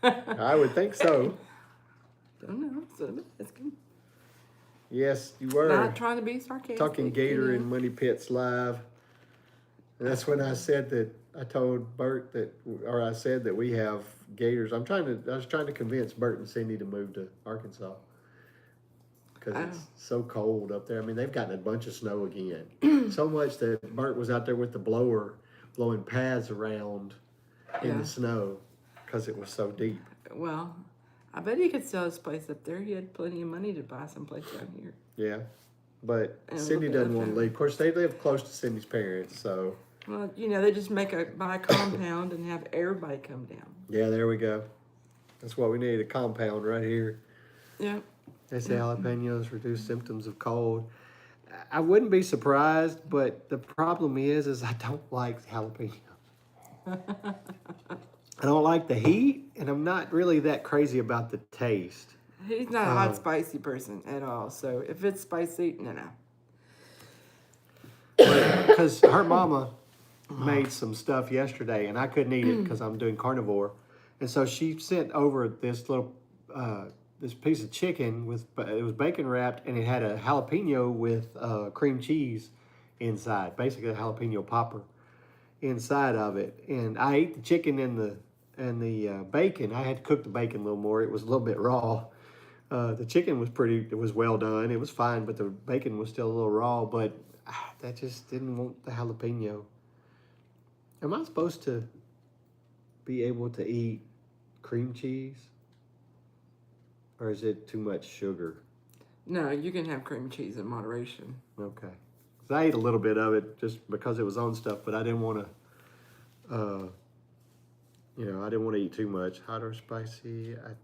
Speaker 1: I would think so.
Speaker 2: Don't know. So I'm asking.
Speaker 1: Yes, you were.
Speaker 2: Not trying to be sarcastic.
Speaker 1: Talking Gator
Speaker 2: you
Speaker 1: and Money Pits live. And that's when I said that I told Bert that, or I said that we have gators. I was trying to convince Bert and Cindy to move to Arkansas because it's so cold up there. I mean, they've gotten a bunch of snow again, so much that Bert was out there with the blower blowing paths around in the snow because it was so deep.
Speaker 2: Well, I bet he could sell his place up there. He had plenty of money to buy some place down here.
Speaker 1: Yeah, but
Speaker 2: And
Speaker 1: Cindy
Speaker 2: look at
Speaker 1: doesn't
Speaker 2: the
Speaker 1: want to
Speaker 2: family.
Speaker 1: leave. Of course, they live close to Cindy's parents, so.
Speaker 2: Well, you know, they just buy a compound and have everybody come down.
Speaker 1: Yeah, there we go. That's what we need, a compound right here.
Speaker 2: Yeah.
Speaker 1: They say jalapenos reduce symptoms of cold. I wouldn't be surprised, but the problem is I don't like jalapenos. I don't like the heat, and I'm not really that crazy about the taste.
Speaker 2: He's not a hot, spicy person at all. So if it's spicy, no.
Speaker 1: Because her mama made some stuff yesterday, and I couldn't eat it because I'm doing carnivore. And so she sent over this little, this piece of chicken it was bacon wrapped, and it had a jalapeno with cream cheese inside, basically a jalapeno popper inside of it. And I ate the chicken and the bacon. I had to cook the bacon a little more. It was a little bit raw. The chicken was it was well done. It was fine, but the bacon was still a little raw. But I just didn't want the jalapeno. Am I supposed to be able to eat cream cheese? Or is it too much sugar?
Speaker 2: No, you can have cream cheese in moderation.
Speaker 1: Okay. 'Cause I ate a little bit of it just because it was on stuff, but I didn't want to, I didn't want to eat too much. Hot or spicy? I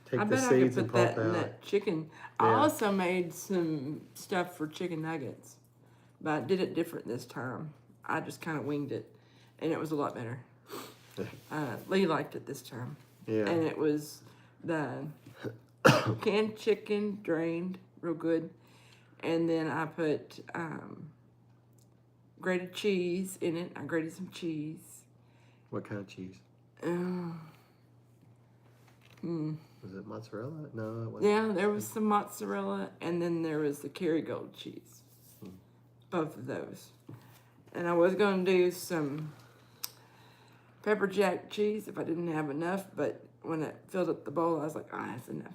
Speaker 1: take the
Speaker 2: bet I could
Speaker 1: seeds and
Speaker 2: put that
Speaker 1: pulp
Speaker 2: in
Speaker 1: out.
Speaker 2: that chicken. I
Speaker 1: Yeah.
Speaker 2: also made some stuff for chicken nuggets, but I did it different this time. I just kind of winged it, and it was a lot better. Lee liked it this time.
Speaker 1: Yeah.
Speaker 2: And it was the canned chicken, drained real good. And then I put grated cheese in it. I grated some cheese.
Speaker 1: What kind of cheese? Was it mozzarella? No, it wasn't.
Speaker 2: Yeah, there was some mozzarella, and then there was the Kerrygold cheese. Both of those. And I was going to do some pepper jack cheese if I didn't have enough, but when it filled up the bowl, I was like, that's enough.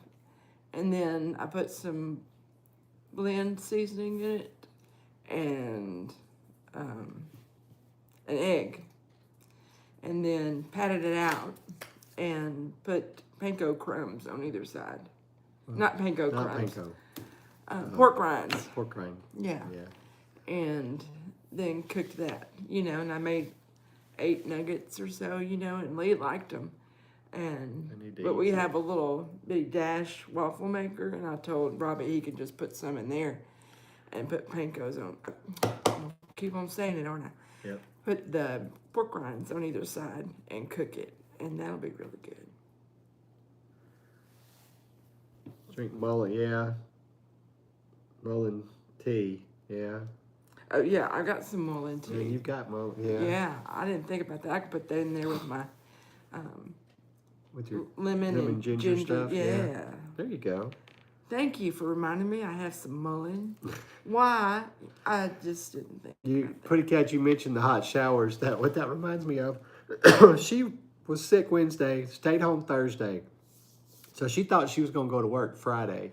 Speaker 2: And then I put some blend seasoning in it and an egg. And then patted it out and put panko crumbs on either side. Not panko
Speaker 1: Not
Speaker 2: crumbs.
Speaker 1: panko.
Speaker 2: Pork rinds.
Speaker 1: Pork rind.
Speaker 2: Yeah.
Speaker 1: Yeah.
Speaker 2: And then cooked that, and I made 8 nuggets or so, and Lee liked them. But we have a little bitty Dash waffle maker, and I told Robbie he could just put some in there and put pankos on. I'll keep on saying it, aren't I?
Speaker 1: Yep.
Speaker 2: Put the pork rinds on either side and cook it, and that'll be really good.
Speaker 1: Drink mullet, yeah. Mullen tea, yeah.
Speaker 2: Oh, yeah, I got some mullen tea.
Speaker 1: And you've got mullet, yeah.
Speaker 2: Yeah, I didn't think about that. I could put that in there with my
Speaker 1: With your
Speaker 2: lemon and
Speaker 1: ginger stuff,
Speaker 2: Yeah.
Speaker 1: There you go.
Speaker 2: Thank you for reminding me. I have some mullen. Why? I just didn't think.
Speaker 1: You, Pretty Cat, you mentioned the hot showers. What that reminds me of, she was sick Wednesday, stayed home Thursday. So she thought she was going to go to work Friday.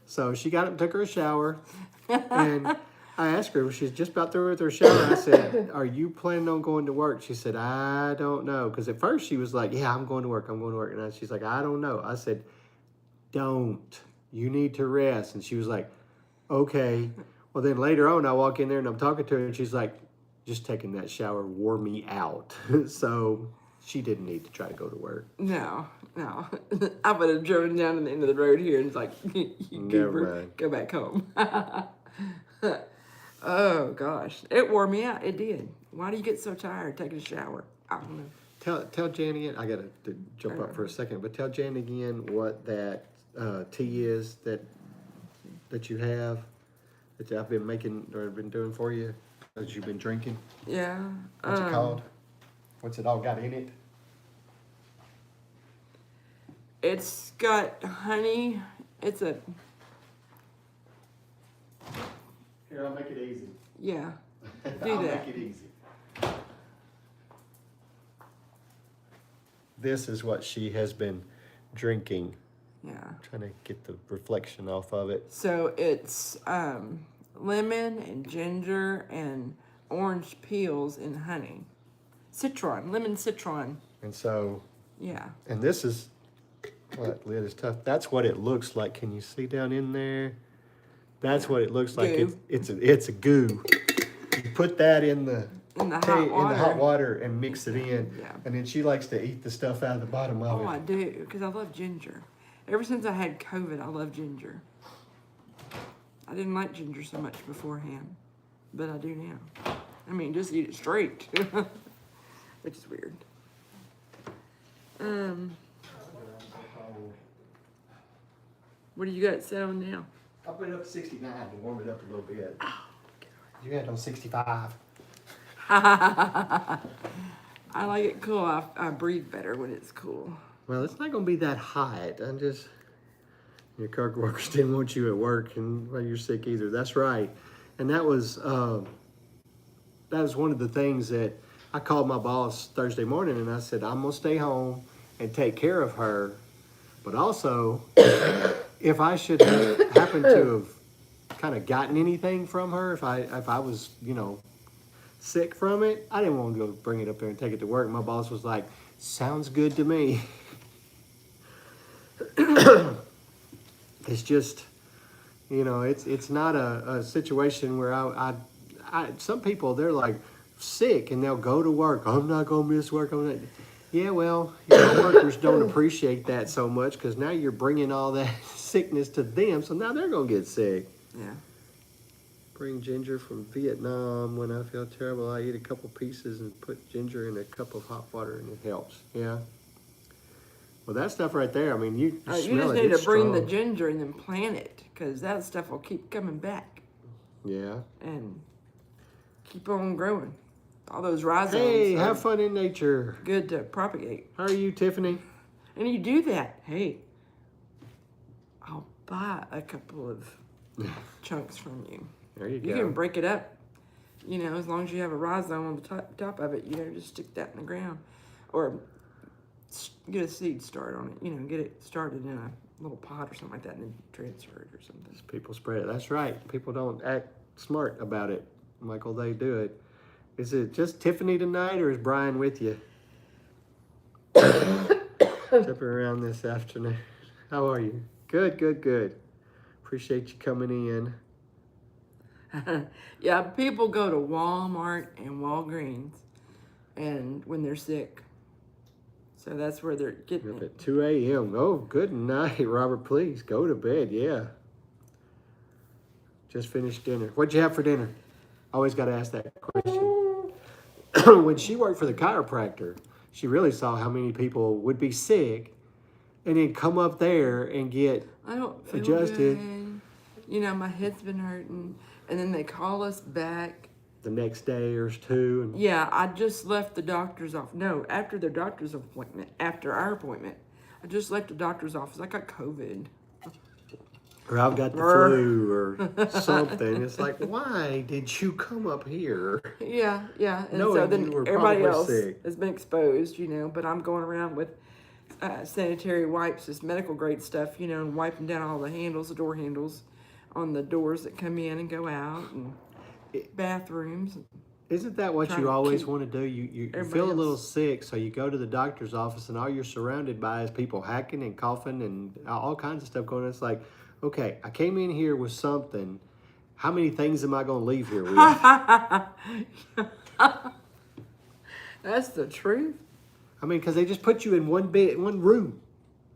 Speaker 1: So she got up and took her a shower. And I asked her, she's just about through with her shower. I said, are you planning on going to work? She said, I don't know. Because at first she was like, yeah, I'm going to work. And she's like, I don't know. I said, don't. You need to rest. And she was like, okay. Well, then later on, I walk in there and I'm talking to her. And she's like, just taking that shower wore me out. So she didn't need to try to go to work.
Speaker 2: No. I would have driven down to the end of the road here and it's like, you goober,
Speaker 1: mind.
Speaker 2: go back home. Oh, gosh. It wore me out. It did. Why do you get so tired taking a shower? I don't know.
Speaker 1: Tell Jan again. I gotta jump up for a second, but tell Jan again what that tea is that you have that I've been making or been doing for you that you've been drinking.
Speaker 2: Yeah.
Speaker 1: What's it called? What's it all got in it?
Speaker 2: It's got honey. It's a
Speaker 1: Here, I'll make it easy.
Speaker 2: yeah.
Speaker 1: I'll
Speaker 2: that.
Speaker 1: make it easy. This is what she has been drinking.
Speaker 2: Yeah.
Speaker 1: Trying to get the reflection off of it.
Speaker 2: So it's lemon and ginger and orange peels and honey. Citron, lemon citron.
Speaker 1: And so,
Speaker 2: Yeah.
Speaker 1: and this is, what lid is tough. That's what it looks like. Can you see down in there? That's what it looks like.
Speaker 2: Goo.
Speaker 1: It's a goo. You put that in the
Speaker 2: In the hot
Speaker 1: water and mix it in.
Speaker 2: Yeah.
Speaker 1: And then she likes to eat the stuff out of the bottom of
Speaker 2: Oh,
Speaker 1: it.
Speaker 2: I do, because I love ginger. Ever since I had COVID, I love ginger. I didn't like ginger so much beforehand, but I do now. I mean, just eat it straight, which is weird. What do you got set on now?
Speaker 1: I'll put it up to 69 and warm it up a little bit. You had it on 65.
Speaker 2: I like it cool. I breathe better when it's cool.
Speaker 1: Well, it's not going to be that hot. I'm just, your coworkers didn't want you at work and well, you're sick either. That's right. And that was one of the things that I called my boss Thursday morning and I said, I'm going to stay home and take care of her. But also, if I should happen to have kind of gotten anything from her, if I was, sick from it, I didn't want to go bring it up there and take it to work. My boss was like, sounds good to me. It's just, it's not a situation where I some people, they're like sick and they'll go to work. I'm not going to miss work. Yeah, well, your workers don't appreciate that so much because now you're bringing all that sickness to them. So now they're going to get sick.
Speaker 2: Yeah.
Speaker 1: Bring ginger from Vietnam. When I feel terrible, I eat a couple pieces and put ginger in a cup of hot water and it helps. Yeah. Well, that stuff right there, I mean, you
Speaker 2: You
Speaker 1: smell
Speaker 2: just
Speaker 1: it.
Speaker 2: need
Speaker 1: It's
Speaker 2: to bring the
Speaker 1: strong.
Speaker 2: ginger and then plant it, because that stuff will keep coming back
Speaker 1: Yeah.
Speaker 2: and keep on growing. All those rhizomes
Speaker 1: Hey,
Speaker 2: are
Speaker 1: have fun in nature.
Speaker 2: good to propagate.
Speaker 1: How are you, Tiffany?
Speaker 2: And you do that, hey, I'll buy a couple of chunks from you.
Speaker 1: There you
Speaker 2: You
Speaker 1: go.
Speaker 2: can break it up, as long as you have a rhizome on the top of it, just stick that in the ground. Or get a seed start on it, get it started in a little pot or something like that and then transfer it or something.
Speaker 1: People spread it. That's right. People don't act smart about it. Michael, they do it. Is it just Tiffany tonight or is Brian with you? Jumping around this afternoon. How are you? Good, good, good. Appreciate you coming in.
Speaker 2: Yeah, people go to Walmart and Walgreens and when they're sick. So that's where they're getting
Speaker 1: Up
Speaker 2: it.
Speaker 1: at 2 a.m. Oh, good night, Robert. Please go to bed. Yeah. Just finished dinner. What'd you have for dinner? Always got to ask that question. When she worked for the chiropractor, she really saw how many people would be sick and then come up there and get
Speaker 2: I don't feel
Speaker 1: adjusted.
Speaker 2: good. My head's been hurting. And then they call us back.
Speaker 1: the next day or two. And
Speaker 2: Yeah, I just left the doctor's office. No, after their doctor's appointment, after our appointment, I just left the doctor's office. I got COVID.
Speaker 1: or I've got the flu or something. It's like, why did you come up here?
Speaker 2: Yeah. And
Speaker 1: Knowing
Speaker 2: so then
Speaker 1: you were
Speaker 2: everybody
Speaker 1: probably
Speaker 2: else
Speaker 1: sick.
Speaker 2: has been exposed, but I'm going around with sanitary wipes, this medical grade stuff, and wiping down all the handles, the door handles on the doors that come in and go out and bathrooms.
Speaker 1: Isn't that what
Speaker 2: Trying
Speaker 1: you
Speaker 2: to
Speaker 1: always
Speaker 2: keep
Speaker 1: want to do? You
Speaker 2: everybody
Speaker 1: feel a little
Speaker 2: else-
Speaker 1: sick, so you go to the doctor's office, and all you're surrounded by is people hacking and coughing and all kinds of stuff going on. It's like, okay, I came in here with something. How many things am I going to leave here with?
Speaker 2: That's the truth.
Speaker 1: I mean, because they just put you in one room,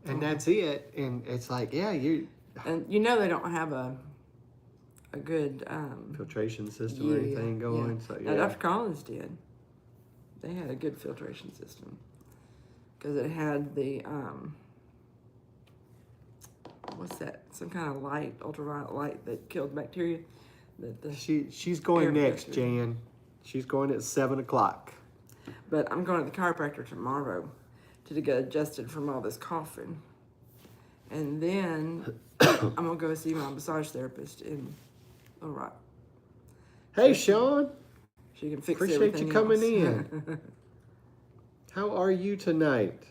Speaker 1: and that's it. And it's like, yeah, you
Speaker 2: And they don't have a good
Speaker 1: filtration system or anything going. So
Speaker 2: Now,
Speaker 1: yeah,
Speaker 2: Dr. Collins did. They had a good filtration system. because it had the what's that? Some kind of light, ultraviolet light that killed bacteria. That the
Speaker 1: She's going
Speaker 2: air
Speaker 1: next,
Speaker 2: protector.
Speaker 1: Jan. She's going at 7 o'clock.
Speaker 2: But I'm going to the chiropractor tomorrow to get adjusted from all this coughing, and then I'm gonna go see my massage therapist in Little Rock.
Speaker 1: Hey, Sean.
Speaker 2: She can fix
Speaker 1: Appreciate
Speaker 2: everything
Speaker 1: you coming
Speaker 2: else.
Speaker 1: in. How are you tonight?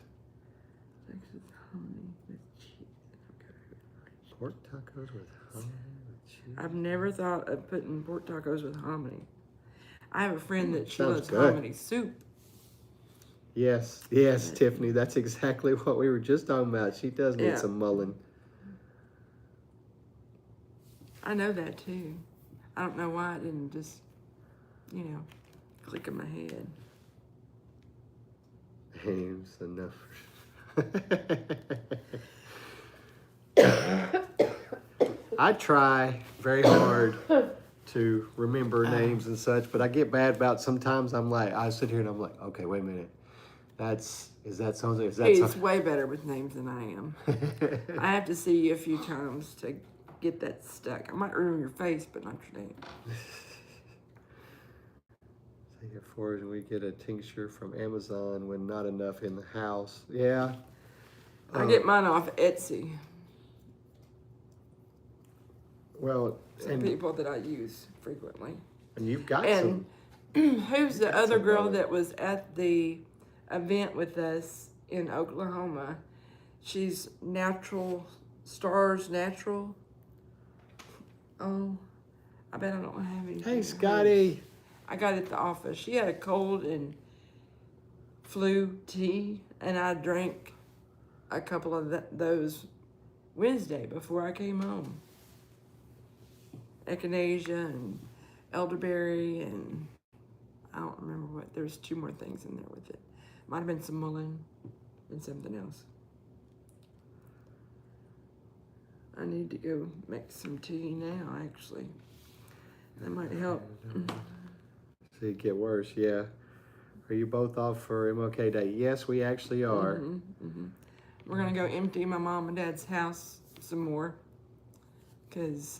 Speaker 1: Pork tacos with hominy with cheese.
Speaker 2: I've never thought of putting pork tacos with hominy. I have a friend that she
Speaker 1: Sounds
Speaker 2: loves
Speaker 1: good.
Speaker 2: hominy soup.
Speaker 1: Yes, Tiffany. That's exactly what we were just talking about. She does need
Speaker 2: Yeah.
Speaker 1: some mullen.
Speaker 2: I know that too. I don't know why it didn't just, click in my head.
Speaker 1: Names enough. I try very hard to remember names and such, but I get bad about sometimes. I sit here and I'm like, okay, wait a minute. Is that something? Is that
Speaker 2: He's
Speaker 1: something?
Speaker 2: way better with names than I am. I have to see you a few times to get that stuck. I might remember your face, but not your name.
Speaker 1: Say it for us, we get a tincture from Amazon when not enough in the house. Yeah.
Speaker 2: I get mine off Etsy.
Speaker 1: Well,
Speaker 2: Some people that I use frequently.
Speaker 1: and you've got
Speaker 2: And
Speaker 1: some.
Speaker 2: who's the other
Speaker 1: some
Speaker 2: girl
Speaker 1: other-
Speaker 2: that was at the event with us in Oklahoma? She's Natural. Oh, I bet I don't have anything.
Speaker 1: Hey,
Speaker 2: of
Speaker 1: Scotty.
Speaker 2: hers. I got it at the office. She had a cold and flu tea, and I drank a couple of those Wednesday before I came home. Echinacea and elderberry, and I don't remember what. There's 2 more things in there with it. Might have been some mullein and something else. I need to go make some tea now, actually. That might help.
Speaker 1: See it get worse, yeah. Are you both off for MLK Day? Yes, we actually are.
Speaker 2: We're gonna go empty my mom and dad's house some more, because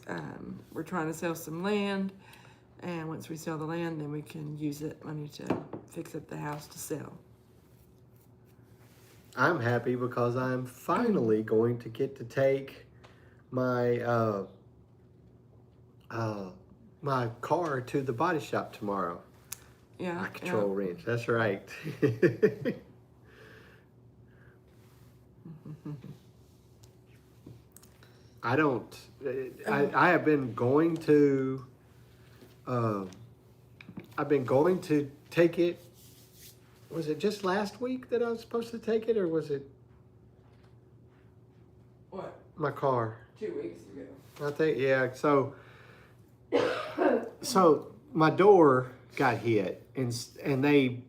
Speaker 2: we're trying to sell some land, and once we sell the land, then we can use that money to fix up the house to sell.
Speaker 1: I'm happy because I'm finally going to get to take my my car to the body shop tomorrow.
Speaker 2: Yeah.
Speaker 1: My control wrench. That's right. I don't. I have been going to. I've been going to take it. Was it just last week that I was supposed to take it, or was it
Speaker 2: What?
Speaker 1: my car?
Speaker 2: 2 weeks ago.
Speaker 1: I think, yeah. So my door got hit, and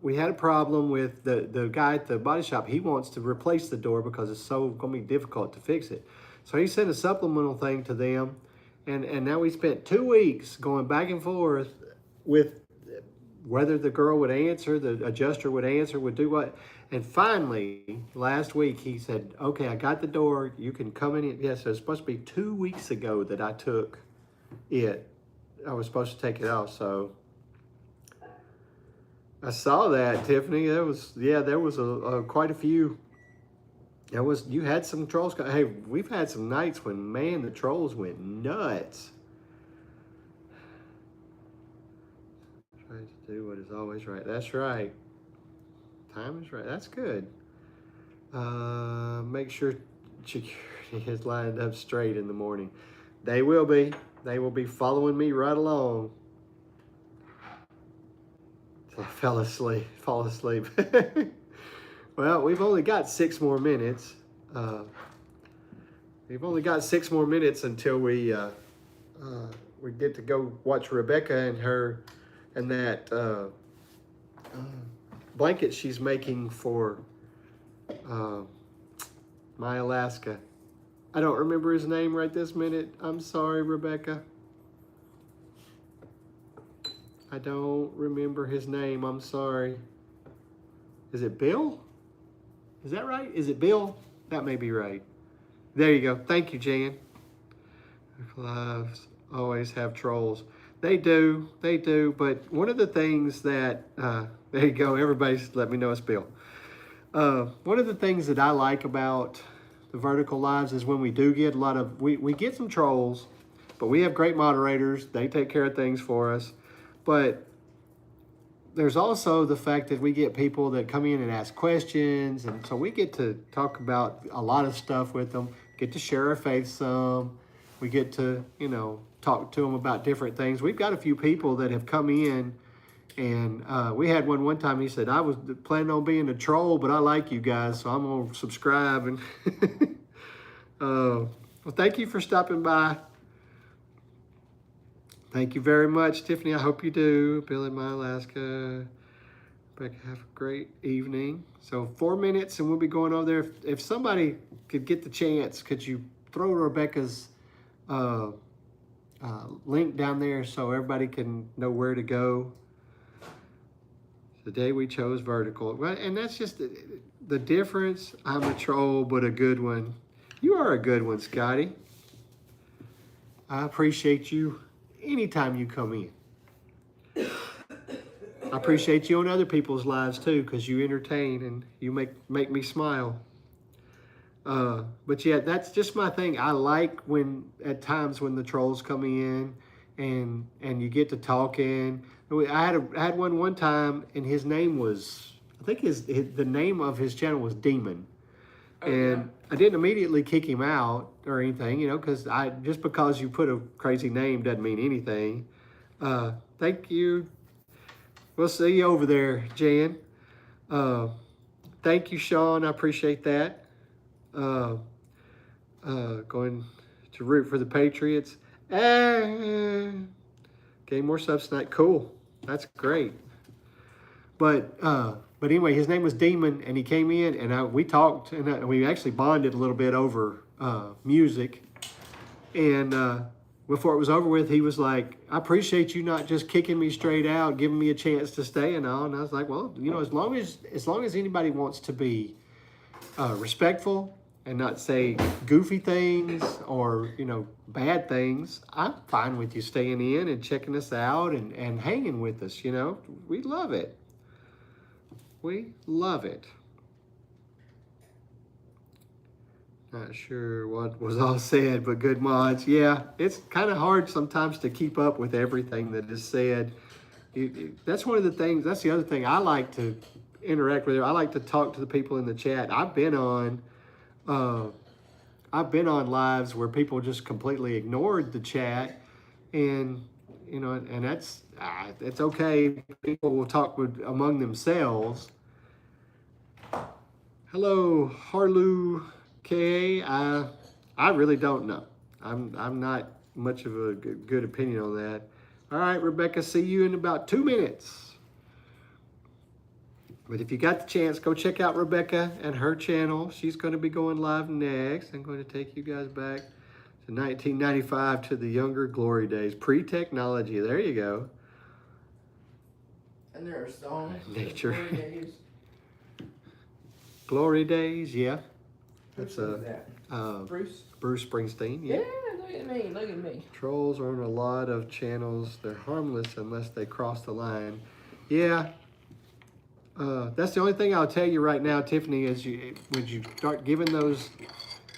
Speaker 1: we had a problem with the guy at the body shop. He wants to replace the door because it's so going to be difficult to fix it. So he sent a supplemental thing to them, and now we spent 2 weeks going back and forth with whether the girl would answer, the adjuster would answer, would do what. And finally, last week, he said, okay, I got the door. You can come in. Yes, it was supposed to be 2 weeks ago that I took it. I was supposed to take it off. So I saw that, Tiffany. There was quite a few. You had some trolls. Hey, we've had some nights when, man, the trolls went nuts. Try to do what is always right. That's right. Time is right. That's good. Make sure security is lined up straight in the morning. They will be. They will be following me right along. So I fall asleep. Well, we've only got 6 more minutes. We've only got 6 more minutes until we get to go watch Rebecca and that blanket she's making for my Alaska. I don't remember his name right this minute. I'm sorry, Rebecca. I don't remember his name. I'm sorry. Is it Bill? Is that right? Is it Bill? That may be right. There you go. Thank you, Jan. Lives always have trolls. They do. But one of the things that, there you go. Everybody's let me know it's Bill. One of the things that I like about the Vertical Lives is when we do get a lot of, we get some trolls, but we have great moderators. They take care of things for us. But there's also the fact that we get people that come in and ask questions. And so we get to talk about a lot of stuff with them, get to share our faith some. We get to, talk to them about different things. We've got a few people that have come in, and we had one time. He said, I was planning on being a troll, but I like you guys, so I'm going to subscribe. And well, thank you for stopping by. Thank you very much, Tiffany. I hope you do. Bill in my Alaska. Rebecca, have a great evening. So 4 minutes, and we'll be going over there. If somebody could get the chance, could you throw Rebecca's link down there so everybody can know where to go? The day we chose vertical. Well, and that's just the difference. I'm a troll, but a good one. You are a good one, Scotty. I appreciate you anytime you come in. I appreciate you on other people's lives too, because you entertain and you make me smile. But yeah, that's just my thing. I like when at times when the trolls come in and you get to talking. I had one time, and his name was, I think the name of his channel was Demon. And I didn't immediately kick him out or anything, because just because you put a crazy name doesn't mean anything. Thank you. We'll see you over there, Jan. Thank you, Sean. I appreciate that. Going to root for the Patriots. Gain more subs tonight. Cool. That's great. But anyway, his name was Demon, and he came in, and we talked, and we actually bonded a little bit over music. And before it was over with, he was like, I appreciate you not just kicking me straight out, giving me a chance to stay and all. And I was like, well, as long as anybody wants to be respectful and not say goofy things or, bad things, I'm fine with you staying in and checking us out and hanging with us, We love it. We love it. Not sure what was all said, but good mods. Yeah, it's kind of hard sometimes to keep up with everything that is said. That's one of the things, that's the other thing I like to interact with. I like to talk to the people in the chat. I've been on lives where people just completely ignored the chat, and and that's it's okay. People will talk among themselves. Hello, Harloo K. I really don't know. I'm not much of a good opinion on that. All right, Rebecca, see you in about 2 minutes. But if you got the chance, go check out Rebecca and her channel. She's going to be going live next. I'm going to take you guys back to 1995 to the younger glory days. Pre-technology. There you go.
Speaker 2: And there are songs.
Speaker 1: Nature. Glory days, yeah. That's
Speaker 2: Bruce
Speaker 1: Springsteen. Yeah.
Speaker 2: Yeah, look at me.
Speaker 1: Trolls are on a lot of channels. They're harmless unless they cross the line. Yeah. That's the only thing I'll tell you right now, Tiffany, is when you start giving those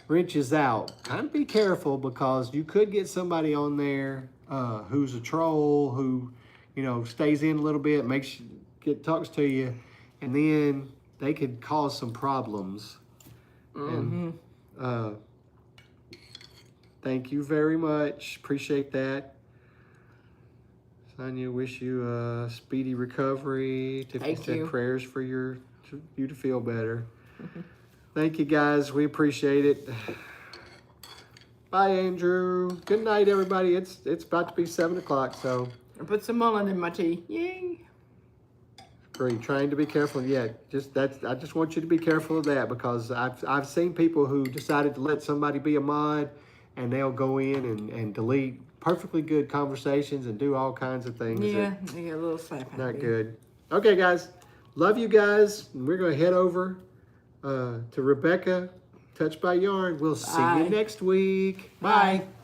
Speaker 1: wrenches out, kind of be careful, because you could get somebody on there who's a troll, who, stays in a little bit, talks to you, and then they could cause some problems.
Speaker 2: Mm-hmm.
Speaker 1: And thank you very much. Appreciate that. Sonia, wish you a speedy recovery. Tiffany said prayers for you to feel better. Thank you, guys. We appreciate it. Bye, Andrew. Good night, everybody. It's about to be 7 o'clock, so.
Speaker 2: I put some mullein in my tea. Yay.
Speaker 1: Great. Trying to be careful. Yeah, I just want you to be careful of that, because I've seen people who decided to let somebody be a mod, and they'll go in and delete perfectly good conversations and do all kinds of things.
Speaker 2: Yeah, they get a little slap.
Speaker 1: Not good. Okay, guys. Love you guys. We're going to head over To Rebecca, Touch by Yarn. We'll see
Speaker 2: Bye.
Speaker 1: you next week.
Speaker 2: Bye.
Speaker 1: Bye.